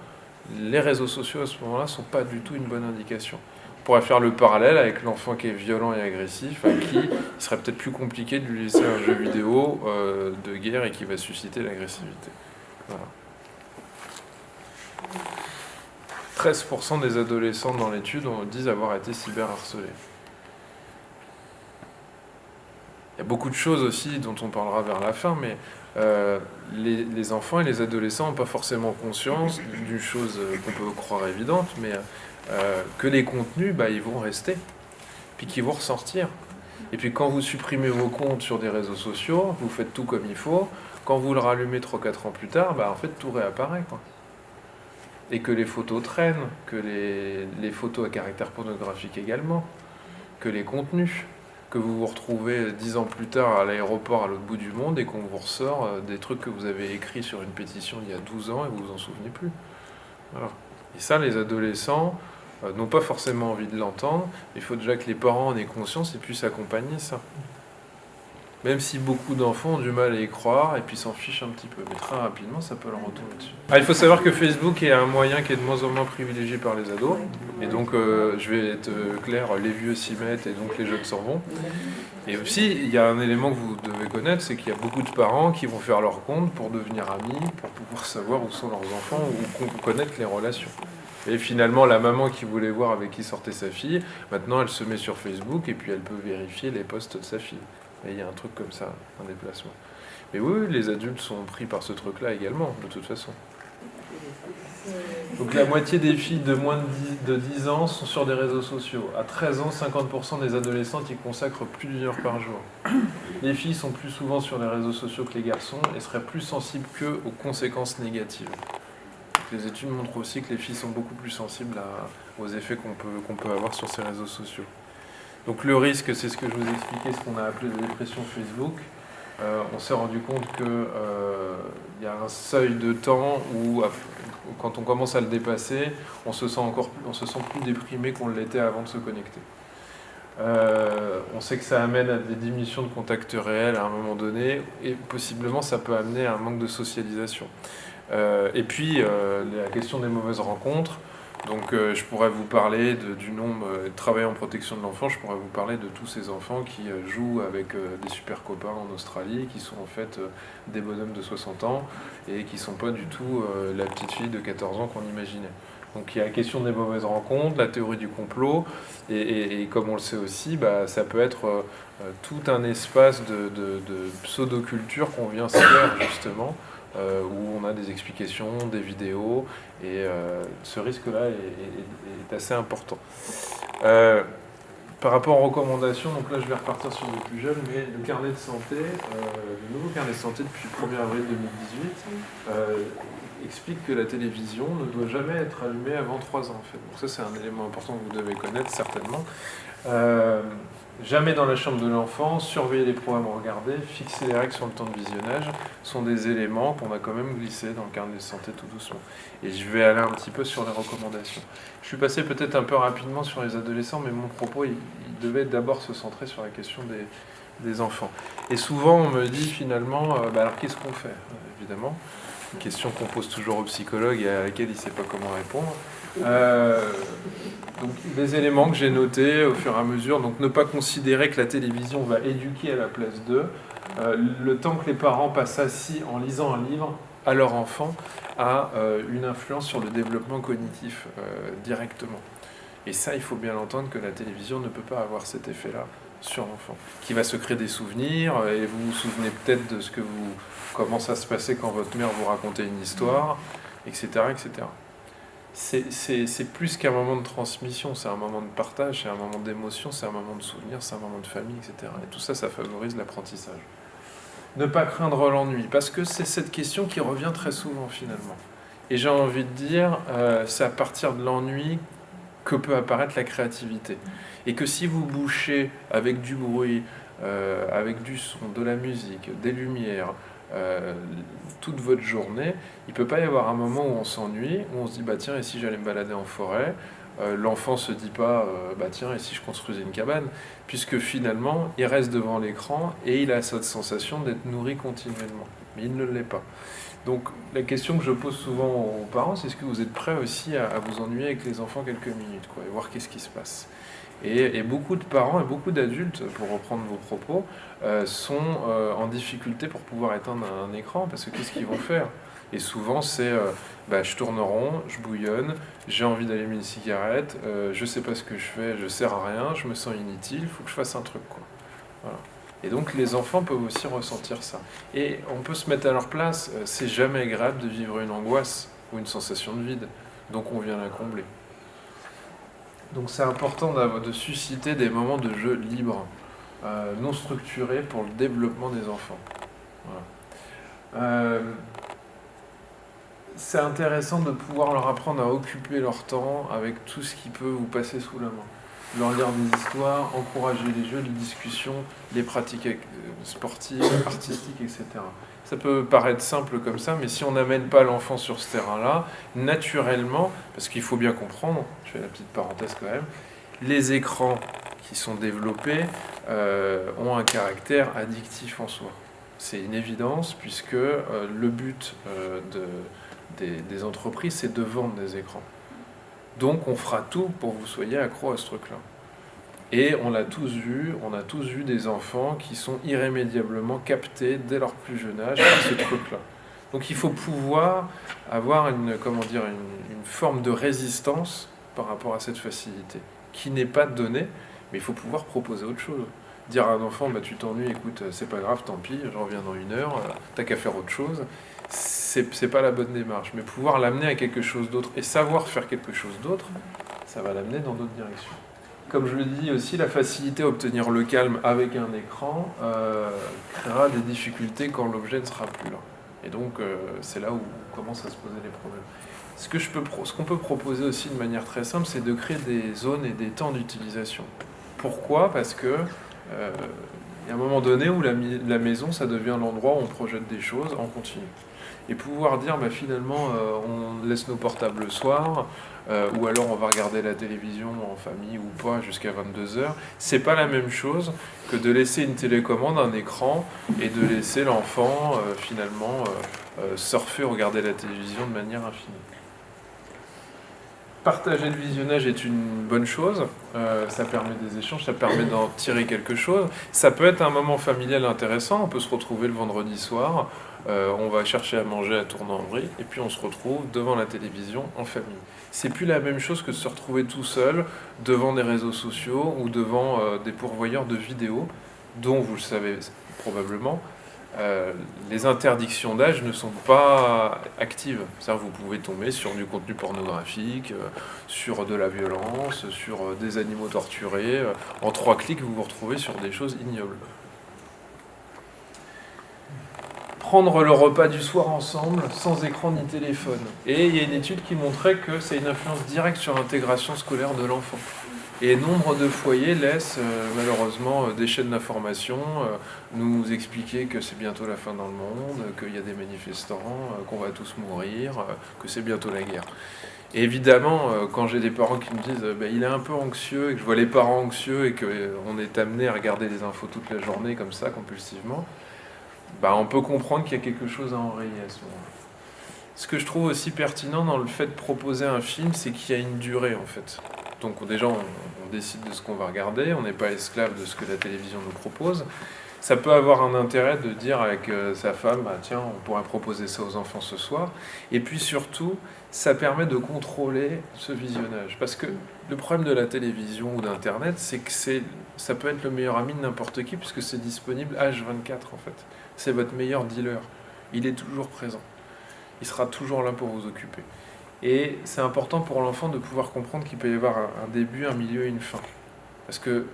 les réseaux sociaux à ce moment-là ne sont pas du tout une bonne indication. On pourrait faire le parallèle avec l'enfant qui est violent et agressif, à qui il serait peut-être plus compliqué de lui laisser un jeu vidéo de guerre et qui va susciter l'agressivité. Voilà. 13% des adolescents dans l'étude disent avoir été cyberharcelés. Il y a beaucoup de choses aussi dont on parlera vers la fin, mais les enfants et les adolescents n'ont pas forcément conscience d'une chose qu'on peut croire évidente, mais que les contenus, ils vont rester, puis qu'ils vont ressortir. Et puis quand vous supprimez vos comptes sur des réseaux sociaux, vous faites tout comme il faut, quand vous le rallumez 3-4 ans plus tard, en fait tout réapparaît, quoi. Et que les photos traînent, que les photos à caractère pornographique également, que les contenus, que vous vous retrouvez 10 ans plus tard à l'aéroport à l'autre bout du monde et qu'on vous ressort des trucs que vous avez écrits sur une pétition il y a 12 ans et vous vous en souvenez plus. Voilà. Et ça, les adolescents n'ont pas forcément envie de l'entendre. Il faut déjà que les parents en aient conscience et puissent accompagner ça. Même si beaucoup d'enfants ont du mal à y croire et puis s'en fichent un petit peu. Mais très rapidement, ça peut leur retomber dessus. Il faut savoir que Facebook est un moyen qui est de moins en moins privilégié par les ados. Et donc, je vais être clair, les vieux s'y mettent et donc les jeunes s'en vont. Et aussi, il y a un élément que vous devez connaître, c'est qu'il y a beaucoup de parents qui vont faire leur compte pour devenir amis, pour pouvoir savoir où sont leurs enfants ou connaître les relations. Et finalement, la maman qui voulait voir avec qui sortait sa fille, maintenant elle se met sur Facebook et puis elle peut vérifier les posts de sa fille. Et il y a un truc comme ça, un déplacement. Mais oui, les adultes sont pris par ce truc-là également, de toute façon. Donc la moitié des filles de moins de 10 ans sont sur des réseaux sociaux. À 13 ans, 50% des adolescentes y consacrent plus d'1 heure par jour. Les filles sont plus souvent sur les réseaux sociaux que les garçons et seraient plus sensibles qu'eux aux conséquences négatives. Les études montrent aussi que les filles sont beaucoup plus sensibles aux effets qu'on peut avoir sur ces réseaux sociaux. Donc le risque, c'est ce que je vous expliquais, ce qu'on a appelé la dépression Facebook. On s'est rendu compte qu'il y a un seuil de temps où, quand on commence à le dépasser, on se sent plus déprimé qu'on l'était avant de se connecter. On sait que ça amène à des diminutions de contacts réels à un moment donné, et possiblement ça peut amener à un manque de socialisation. Et puis la question des mauvaises rencontres. Donc je pourrais vous parler du nombre de travailleurs en protection de l'enfant, je pourrais vous parler de tous ces enfants qui jouent avec des super copains en Australie, qui sont en fait des bonhommes de 60 ans et qui ne sont pas du tout la petite fille de 14 ans qu'on imaginait. Donc il y a la question des mauvaises rencontres, la théorie du complot, et comme on le sait aussi, ça peut être tout un espace de pseudo-culture qu'on vient se faire justement, où on a des explications, des vidéos, et ce risque-là est assez important. Par rapport aux recommandations, donc là je vais repartir sur les plus jeunes, mais le carnet de santé, le nouveau carnet de santé depuis le 1er avril 2018, explique que la télévision ne doit jamais être allumée avant 3 ans en fait. Donc ça c'est un élément important que vous devez connaître certainement. Jamais dans la chambre de l'enfant, surveiller les programmes regardés, fixer les règles sur le temps de visionnage sont des éléments qu'on a quand même glissés dans le carnet de santé tout doucement. Et je vais aller un petit peu sur les recommandations. Je suis passé peut-être un peu rapidement sur les adolescents, mais mon propos il devait d'abord se centrer sur la question des enfants. Et souvent on me dit finalement, alors qu'est-ce qu'on fait ? Évidemment, une question qu'on pose toujours au psychologue et à laquelle il ne sait pas comment répondre. Donc des éléments que j'ai notés au fur et à mesure, donc ne pas considérer que la télévision va éduquer à la place d'eux, le temps que les parents passent assis en lisant un livre à leur enfant a une influence sur le développement cognitif directement. Et ça, il faut bien l'entendre que la télévision ne peut pas avoir cet effet-là sur l'enfant, qui va se créer des souvenirs, et vous vous souvenez peut-être de comment ça se passait quand votre mère vous racontait une histoire, etc., etc. C'est plus qu'un moment de transmission, c'est un moment de partage, c'est un moment d'émotion, c'est un moment de souvenir, c'est un moment de famille, etc. Et tout ça, ça favorise l'apprentissage. Ne pas craindre l'ennui, parce que c'est cette question qui revient très souvent finalement. Et j'ai envie de dire, c'est à partir de l'ennui que peut apparaître la créativité. Et que si vous bouchez avec du bruit, avec du son, de la musique, des lumières, toute votre journée, il ne peut pas y avoir un moment où on s'ennuie, où on se dit bah tiens, et si j'allais me balader en forêt, l'enfant se dit pas bah tiens, et si je construisais une cabane, puisque finalement il reste devant l'écran et il a cette sensation d'être nourri continuellement, mais il ne l'est pas. Donc la question que je pose souvent aux parents, c'est est-ce que vous êtes prêts aussi à vous ennuyer avec les enfants quelques minutes, quoi, et voir qu'est-ce qui se passe. Et beaucoup de parents et beaucoup d'adultes, pour reprendre vos propos, sont en difficulté pour pouvoir éteindre un écran, parce que qu'est-ce qu'ils vont faire? Et souvent c'est je tourne en rond, je bouillonne, j'ai envie d'allumer une cigarette, je sais pas ce que je fais, je sers à rien, je me sens inutile, il faut que je fasse un truc, quoi. Voilà. Et donc les enfants peuvent aussi ressentir ça. Et on peut se mettre à leur place, c'est jamais agréable de vivre une angoisse ou une sensation de vide, donc on vient la combler. Donc c'est important de susciter des moments de jeu libres, non structurés pour le développement des enfants. Voilà. C'est intéressant de pouvoir leur apprendre à occuper leur temps avec tout ce qui peut vous passer sous la main. Leur lire des histoires, encourager les jeux, les discussions, les pratiques sportives, artistiques, etc. Ça peut paraître simple comme ça, mais si on n'amène pas l'enfant sur ce terrain-là, naturellement, parce qu'il faut bien comprendre, je fais la petite parenthèse quand même, les écrans qui sont développés ont un caractère addictif en soi. C'est une évidence, puisque le but des entreprises, c'est de vendre des écrans. Donc on fera tout pour que vous soyez accro à ce truc-là. Et on a tous vu des enfants qui sont irrémédiablement captés dès leur plus jeune âge par ce truc-là. Donc il faut pouvoir avoir une forme de résistance par rapport à cette facilité, qui n'est pas donnée, mais il faut pouvoir proposer autre chose. Dire à un enfant, tu t'ennuies, écoute, c'est pas grave, tant pis, je reviens dans 1 heure, t'as qu'à faire autre chose. C'est pas la bonne démarche, mais pouvoir l'amener à quelque chose d'autre et savoir faire quelque chose d'autre, ça va l'amener dans d'autres directions. Comme je le dis aussi, la facilité à obtenir le calme avec un écran créera des difficultés quand l'objet ne sera plus là. Et donc c'est là où commencent à se poser les problèmes. Ce qu'on peut proposer aussi de manière très simple, c'est de créer des zones et des temps d'utilisation. Pourquoi ? Parce que il y a un moment donné où la maison, ça devient l'endroit où on projette des choses en continu. Et pouvoir dire, finalement, on laisse nos portables le soir, ou alors on va regarder la télévision en famille ou pas jusqu'à 22h, c'est pas la même chose que de laisser une télécommande, un écran, et de laisser l'enfant, finalement, surfer, regarder la télévision de manière infinie. Partager le visionnage est une bonne chose, ça permet des échanges, ça permet d'en tirer quelque chose. Ça peut être un moment familial intéressant, on peut se retrouver le vendredi soir, on va chercher à manger à Tournan-en-Brie, et puis on se retrouve devant la télévision en famille. C'est plus la même chose que de se retrouver tout seul devant des réseaux sociaux ou devant des pourvoyeurs de vidéos, dont vous le savez probablement, les interdictions d'âge ne sont pas actives. C'est-à-dire vous pouvez tomber sur du contenu pornographique, sur de la violence, sur des animaux torturés. En 3 clics, vous vous retrouvez sur des choses ignobles. Prendre le repas du soir ensemble, sans écran ni téléphone. Et il y a une étude qui montrait que c'est une influence directe sur l'intégration scolaire de l'enfant. Et nombre de foyers laissent malheureusement des chaînes d'information nous expliquer que c'est bientôt la fin dans le monde, qu'il y a des manifestants, qu'on va tous mourir, que c'est bientôt la guerre. Et évidemment, quand j'ai des parents qui me disent il est un peu anxieux, et que je vois les parents anxieux et qu'on est amené à regarder les infos toute la journée comme ça, compulsivement, on peut comprendre qu'il y a quelque chose à enrayer à ce moment-là. Ce que je trouve aussi pertinent dans le fait de proposer un film, c'est qu'il y a une durée en fait. Donc déjà, on décide de ce qu'on va regarder, on n'est pas esclave de ce que la télévision nous propose. Ça peut avoir un intérêt de dire avec sa femme, tiens, on pourrait proposer ça aux enfants ce soir. Et puis surtout, ça permet de contrôler ce visionnage. Parce que le problème de la télévision ou d'Internet, c'est que ça peut être le meilleur ami de n'importe qui, puisque c'est disponible H24 en fait. C'est votre meilleur dealer. Il est toujours présent. Il sera toujours là pour vous occuper. Et c'est important pour l'enfant de pouvoir comprendre qu'il peut y avoir un début, un milieu et une fin. Parce que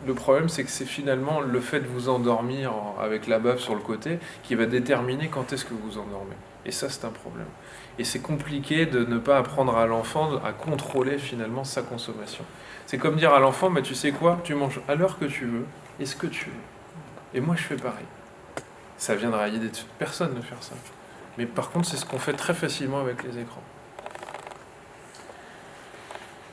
le problème, c'est que c'est finalement le fait de vous endormir avec la baffe sur le côté qui va déterminer quand est-ce que vous vous endormez. Et ça, c'est un problème. Et c'est compliqué de ne pas apprendre à l'enfant à contrôler finalement sa consommation. C'est comme dire à l'enfant, tu sais quoi, tu manges à l'heure que tu veux et ce que tu veux. Et moi, je fais pareil. Ça viendra aider personne de faire ça. Mais par contre, c'est ce qu'on fait très facilement avec les écrans.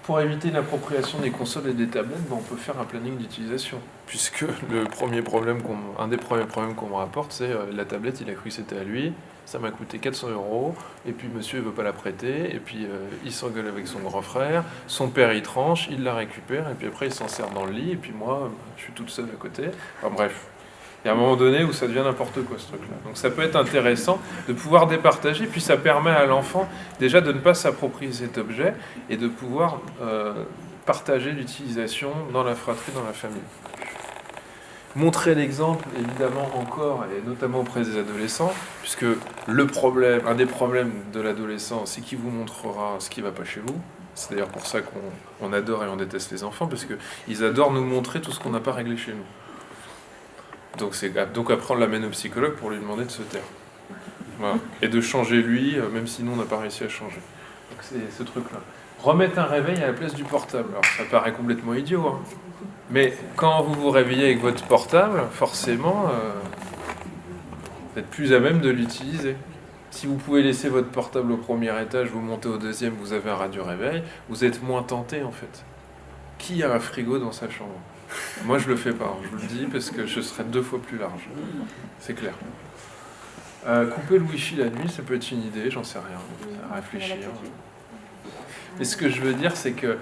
Pour éviter l'appropriation des consoles et des tablettes, on peut faire un planning d'utilisation. Puisque un des premiers problèmes qu'on me rapporte, c'est la tablette, il a cru que c'était à lui, ça m'a coûté 400 €, et puis monsieur ne veut pas la prêter, et puis il s'engueule avec son grand frère, son père il tranche, il la récupère, et puis après il s'en sert dans le lit, et puis moi, je suis toute seule à côté. Enfin bref. Il y a un moment donné où ça devient n'importe quoi ce truc-là. Donc ça peut être intéressant de pouvoir départager, puis ça permet à l'enfant déjà de ne pas s'approprier cet objet et de pouvoir partager l'utilisation dans la fratrie, dans la famille. Montrer l'exemple, évidemment, encore, et notamment auprès des adolescents, puisque un des problèmes de l'adolescent, c'est qu'il vous montrera ce qui ne va pas chez vous. C'est d'ailleurs pour ça qu'on adore et on déteste les enfants, parce qu'ils adorent nous montrer tout ce qu'on n'a pas réglé chez nous. Donc après on l'amène au psychologue pour lui demander de se taire. Voilà. Et de changer lui, même si nous on n'a pas réussi à changer. Donc c'est ce truc-là. Remettre un réveil à la place du portable. Alors ça paraît complètement idiot, hein. Mais quand vous vous réveillez avec votre portable, forcément, vous êtes plus à même de l'utiliser. Si vous pouvez laisser votre portable au premier étage, vous montez au deuxième, vous avez un radio-réveil, vous êtes moins tenté en fait. Qui a un frigo dans sa chambre ? Moi, je le fais pas, je vous le dis, parce que je serais 2 fois plus large. C'est clair. Couper le Wi-Fi la nuit, ça peut être une idée, j'en sais rien. À réfléchir. Mais ce que je veux dire, c'est que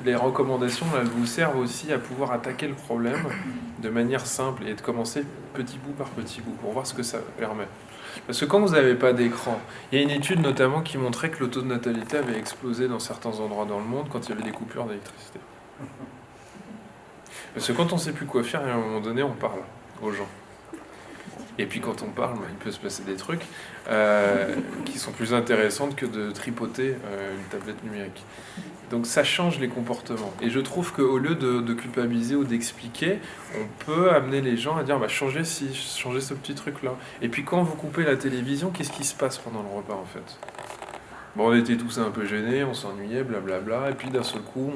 les recommandations, elles vous servent aussi à pouvoir attaquer le problème de manière simple et de commencer petit bout par petit bout pour voir ce que ça permet. Parce que quand vous n'avez pas d'écran, il y a une étude notamment qui montrait que le taux de natalité avait explosé dans certains endroits dans le monde quand il y avait des coupures d'électricité. Parce que quand on ne sait plus quoi faire, à un moment donné, on parle aux gens. Et puis quand on parle, il peut se passer des trucs qui sont plus intéressants que de tripoter une tablette numérique. Donc ça change les comportements. Et je trouve qu'au lieu de culpabiliser ou d'expliquer, on peut amener les gens à dire changez ce petit truc-là. Et puis quand vous coupez la télévision, qu'est-ce qui se passe pendant le repas en fait ? Bon, on était tous un peu gênés, on s'ennuyait, blablabla, et puis d'un seul coup,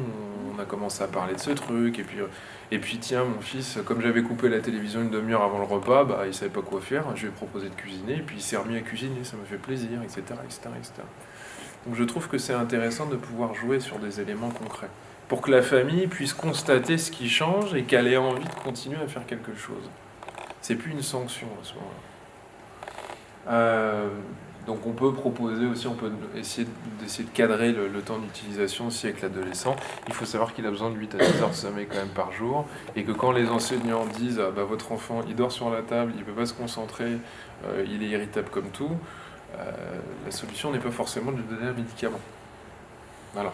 on a commencé à parler de ce truc, et puis tiens, mon fils, comme j'avais coupé la télévision une demi-heure avant le repas, il savait pas quoi faire, je lui ai proposé de cuisiner, et puis il s'est remis à cuisiner, ça me fait plaisir, etc., etc., etc. Donc je trouve que c'est intéressant de pouvoir jouer sur des éléments concrets, pour que la famille puisse constater ce qui change, et qu'elle ait envie de continuer à faire quelque chose. C'est plus une sanction à ce moment-là. Donc on peut proposer aussi, on peut essayer de cadrer le temps d'utilisation aussi avec l'adolescent. Il faut savoir qu'il a besoin de 8 à 10 heures de sommeil quand même par jour, et que quand les enseignants disent votre enfant il dort sur la table, il ne peut pas se concentrer, il est irritable comme tout, la solution n'est pas forcément de lui donner un médicament. Voilà.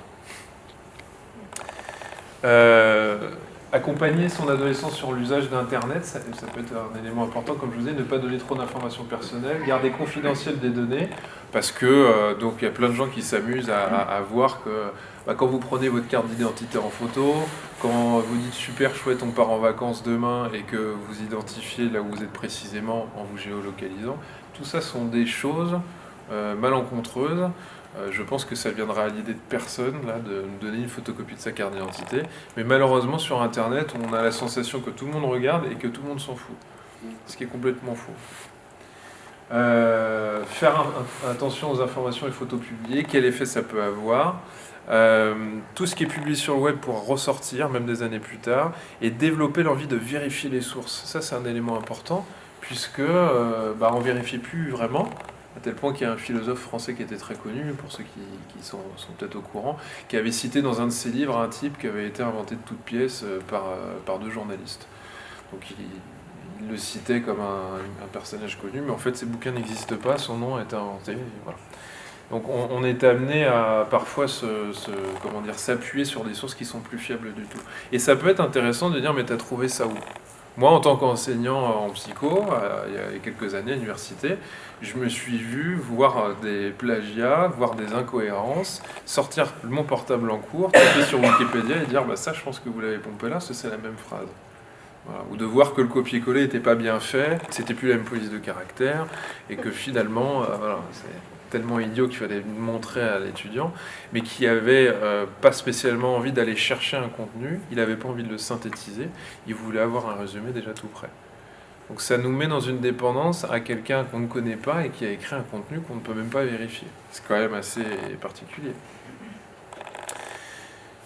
Accompagner son adolescent sur l'usage d'Internet, ça peut être un élément important, comme je vous disais, ne pas donner trop d'informations personnelles, garder confidentielles des données, parce que donc il y a plein de gens qui s'amusent à voir que quand vous prenez votre carte d'identité en photo, quand vous dites super chouette on part en vacances demain et que vous identifiez là où vous êtes précisément en vous géolocalisant, tout ça sont des choses malencontreuses. Je pense que ça viendra à l'idée de personne là, de nous donner une photocopie de sa carte d'identité. Mais malheureusement, sur Internet, on a la sensation que tout le monde regarde et que tout le monde s'en fout. Ce qui est complètement faux. Faire attention aux informations et photos publiées, quel effet ça peut avoir. Tout ce qui est publié sur le web pourra ressortir, même des années plus tard. Et développer l'envie de vérifier les sources. Ça, c'est un élément important, puisque on ne vérifie plus vraiment. À tel point qu'il y a un philosophe français qui était très connu, pour ceux qui sont peut-être au courant, qui avait cité dans un de ses livres un type qui avait été inventé de toutes pièces par 2 journalistes. Donc il le citait comme un personnage connu, mais en fait ses bouquins n'existent pas, son nom a été inventé. Et voilà. Donc on est amené à parfois s'appuyer sur des sources qui sont plus fiables du tout. Et ça peut être intéressant de dire mais t'as trouvé ça où ? Moi, en tant qu'enseignant en psycho, il y a quelques années à l'université, je me suis vu voir des plagiats, voir des incohérences, sortir mon portable en cours, taper sur Wikipédia et dire ça, je pense que vous l'avez pompé là, parce que c'est la même phrase. Voilà. Ou de voir que le copier-coller n'était pas bien fait, que c'était plus la même police de caractère, et que finalement, c'est tellement idiot qu'il fallait montrer à l'étudiant, mais qui avait pas spécialement envie d'aller chercher un contenu, il n'avait pas envie de le synthétiser, il voulait avoir un résumé déjà tout prêt. Donc ça nous met dans une dépendance à quelqu'un qu'on ne connaît pas et qui a écrit un contenu qu'on ne peut même pas vérifier. C'est quand même assez particulier.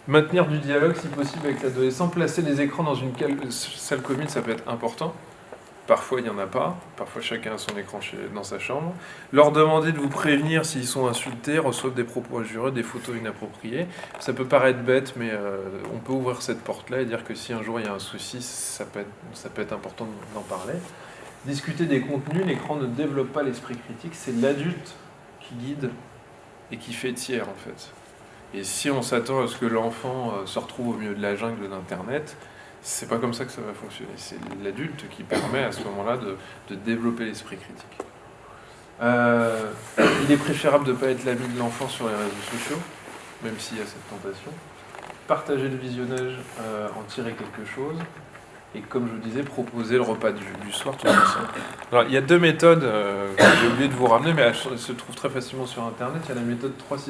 Maintenir du dialogue si possible avec l'adolescent, placer les écrans dans une salle commune, ça peut être important. Parfois il n'y en a pas, parfois chacun a son écran dans sa chambre. Leur demander de vous prévenir s'ils sont insultés, reçoivent des propos injurieux, des photos inappropriées. Ça peut paraître bête, mais on peut ouvrir cette porte-là et dire que si un jour il y a un souci, ça peut être important d'en parler. Discuter des contenus, l'écran ne développe pas l'esprit critique, c'est l'adulte qui guide et qui fait tiers en fait. Et si on s'attend à ce que l'enfant se retrouve au milieu de la jungle d'Internet, c'est pas comme ça que ça va fonctionner. C'est l'adulte qui permet à ce moment-là de développer l'esprit critique. Il est préférable de ne pas être l'ami de l'enfant sur les réseaux sociaux, même s'il y a cette tentation. Partager le visionnage, en tirer quelque chose. Et comme je vous disais, proposer le repas du soir tout ensemble. Alors, il y a 2 méthodes que j'ai oublié de vous ramener, mais elles se trouvent très facilement sur Internet. Il y a la méthode 3-6-9-12.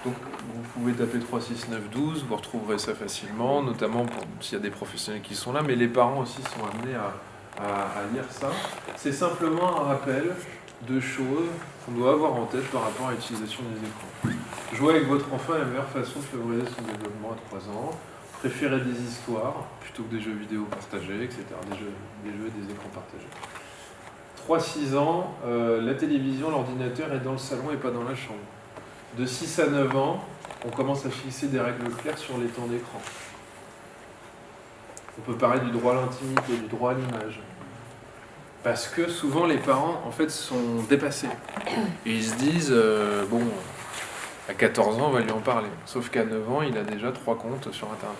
Donc, vous pouvez taper 3-6-9-12, vous retrouverez ça facilement, notamment s'il y a des professionnels qui sont là, mais les parents aussi sont amenés à lire ça. C'est simplement un rappel de choses qu'on doit avoir en tête par rapport à l'utilisation des écrans. Jouer avec votre enfant est la meilleure façon de favoriser son développement à 3 ans. Préférez des histoires plutôt que des jeux vidéo partagés, etc. Des jeux et des écrans partagés. 3-6 ans, la télévision, l'ordinateur est dans le salon et pas dans la chambre. De 6 à 9 ans, on commence à fixer des règles claires sur les temps d'écran. On peut parler du droit à l'intimité, du droit à l'image. Parce que souvent les parents, en fait, sont dépassés. Et ils se disent, bon, à 14 ans, on va lui en parler. Sauf qu'à 9 ans, il a déjà 3 comptes sur Internet.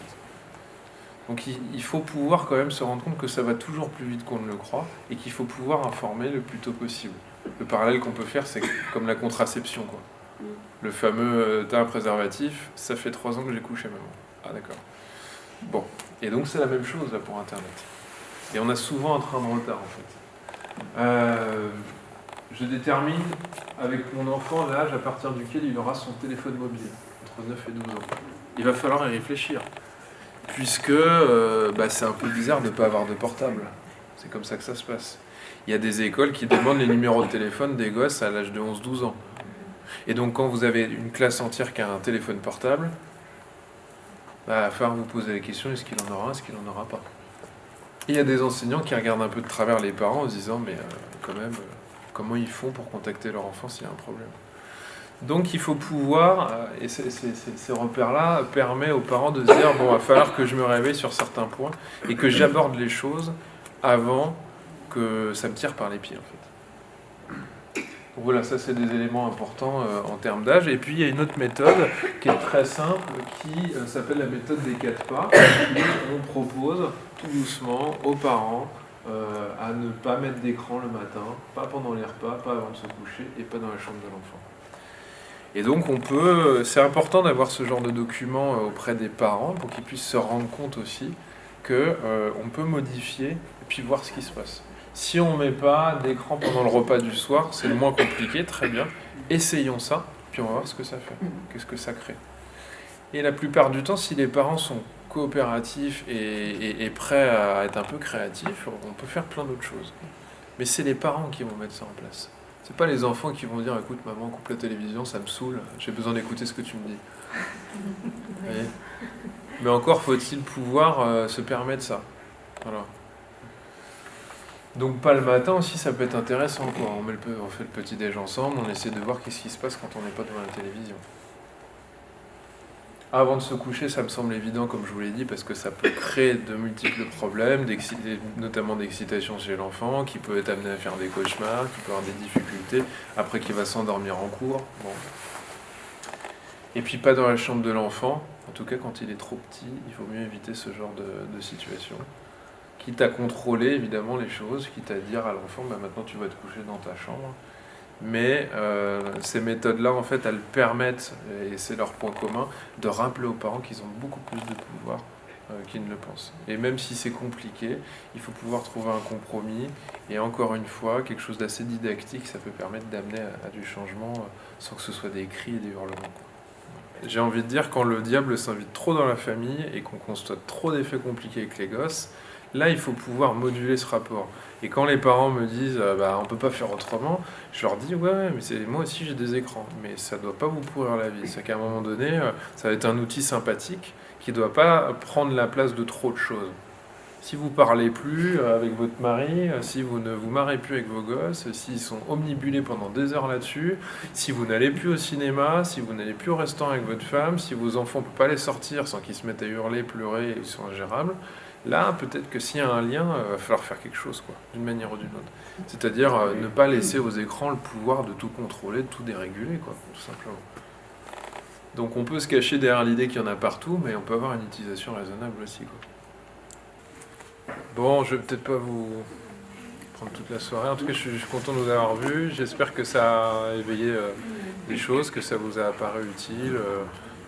Donc il faut pouvoir quand même se rendre compte que ça va toujours plus vite qu'on ne le croit et qu'il faut pouvoir informer le plus tôt possible. Le parallèle qu'on peut faire, c'est comme la contraception, quoi. Le fameux t'as un préservatif, ça fait 3 ans que j'ai couché maman. Ah d'accord. Bon, et donc c'est la même chose là pour Internet. Et on a souvent un train de retard en fait. Je détermine avec mon enfant l'âge à partir duquel il aura son téléphone mobile, entre 9 et 12 ans. Il va falloir y réfléchir, puisque c'est un peu bizarre de ne pas avoir de portable. C'est comme ça que ça se passe. Il y a des écoles qui demandent les numéros de téléphone des gosses à l'âge de 11-12 ans. Et donc quand vous avez une classe entière qui a un téléphone portable, il va falloir vous poser la question, est-ce qu'il en aura un, est-ce qu'il n'en aura pas. Et il y a des enseignants qui regardent un peu de travers les parents en se disant, mais quand même, comment ils font pour contacter leur enfant s'il y a un problème. Donc il faut pouvoir, et ces repères-là permettent aux parents de se dire, bon, il va falloir que je me réveille sur certains points et que j'aborde les choses avant que ça me tire par les pieds en fait. Voilà, ça c'est des éléments importants en termes d'âge. Et puis il y a une autre méthode qui est très simple, qui s'appelle la méthode des 4 pas. On propose tout doucement aux parents à ne pas mettre d'écran le matin, pas pendant les repas, pas avant de se coucher et pas dans la chambre de l'enfant. Et donc c'est important d'avoir ce genre de document auprès des parents pour qu'ils puissent se rendre compte aussi qu'on peut modifier et puis voir ce qui se passe. Si on ne met pas d'écran pendant le repas du soir, c'est le moins compliqué, très bien. Essayons ça, puis on va voir ce que ça fait, qu'est-ce que ça crée. Et la plupart du temps, si les parents sont coopératifs et prêts à être un peu créatifs, on peut faire plein d'autres choses. Mais c'est les parents qui vont mettre ça en place. C'est pas les enfants qui vont dire, écoute maman, coupe la télévision, ça me saoule, j'ai besoin d'écouter ce que tu me dis. Vous voyez ? Mais encore faut-il pouvoir se permettre ça. Voilà. Donc pas le matin aussi, ça peut être intéressant, quoi. On fait le petit-déj ensemble, on essaie de voir qu'est-ce qui se passe quand on n'est pas devant la télévision. Avant de se coucher, ça me semble évident, comme je vous l'ai dit, parce que ça peut créer de multiples problèmes, notamment d'excitation chez l'enfant, qui peut être amené à faire des cauchemars, qui peut avoir des difficultés, après qu'il va s'endormir en cours. Bon. Et puis pas dans la chambre de l'enfant, en tout cas quand il est trop petit, il faut mieux éviter ce genre de situation. Quitte à contrôler évidemment les choses, quitte à dire à l'enfant, maintenant tu vas te coucher dans ta chambre. Mais ces méthodes-là, en fait, elles permettent, et c'est leur point commun, de rappeler aux parents qu'ils ont beaucoup plus de pouvoir qu'ils ne le pensent. Et même si c'est compliqué, il faut pouvoir trouver un compromis. Et encore une fois, quelque chose d'assez didactique, ça peut permettre d'amener à du changement sans que ce soit des cris et des hurlements, quoi. J'ai envie de dire, quand le diable s'invite trop dans la famille et qu'on constate trop d'effets compliqués avec les gosses, là, il faut pouvoir moduler ce rapport. Et quand les parents me disent bah, on peut pas faire autrement, je leur dis ouais, mais moi aussi j'ai des écrans, mais ça doit pas vous pourrir la vie. C'est qu'à un moment donné, ça va être un outil sympathique qui doit pas prendre la place de trop de choses. Si vous parlez plus avec votre mari, si vous ne vous marrez plus avec vos gosses, s'ils sont omnibulés pendant des heures là-dessus, si vous n'allez plus au cinéma, si vous n'allez plus au restaurant avec votre femme, si vos enfants ne peuvent pas les sortir sans qu'ils se mettent à hurler, pleurer et ils sont ingérables, là, peut-être que s'il y a un lien, il va falloir faire quelque chose, quoi, d'une manière ou d'une autre. C'est-à-dire ne pas laisser aux écrans le pouvoir de tout contrôler, de tout déréguler, quoi, tout simplement. Donc on peut se cacher derrière l'idée qu'il y en a partout, mais on peut avoir une utilisation raisonnable aussi, quoi. Bon, je vais peut-être pas vous prendre toute la soirée. En tout cas, je suis content de vous avoir vu. J'espère que ça a éveillé des choses, que ça vous a paru utile,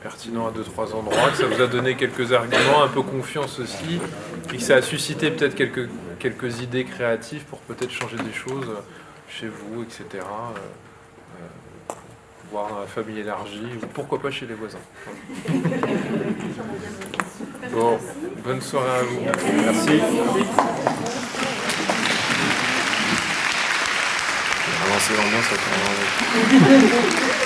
pertinent à 2-3 endroits, que ça vous a donné quelques arguments, un peu confiance aussi, et que ça a suscité peut-être quelques idées créatives pour peut-être changer des choses chez vous, etc. Voire dans la famille élargie, ou pourquoi pas chez les voisins. Bon, bonne soirée à vous. Merci. Avancer l'ambiance, ça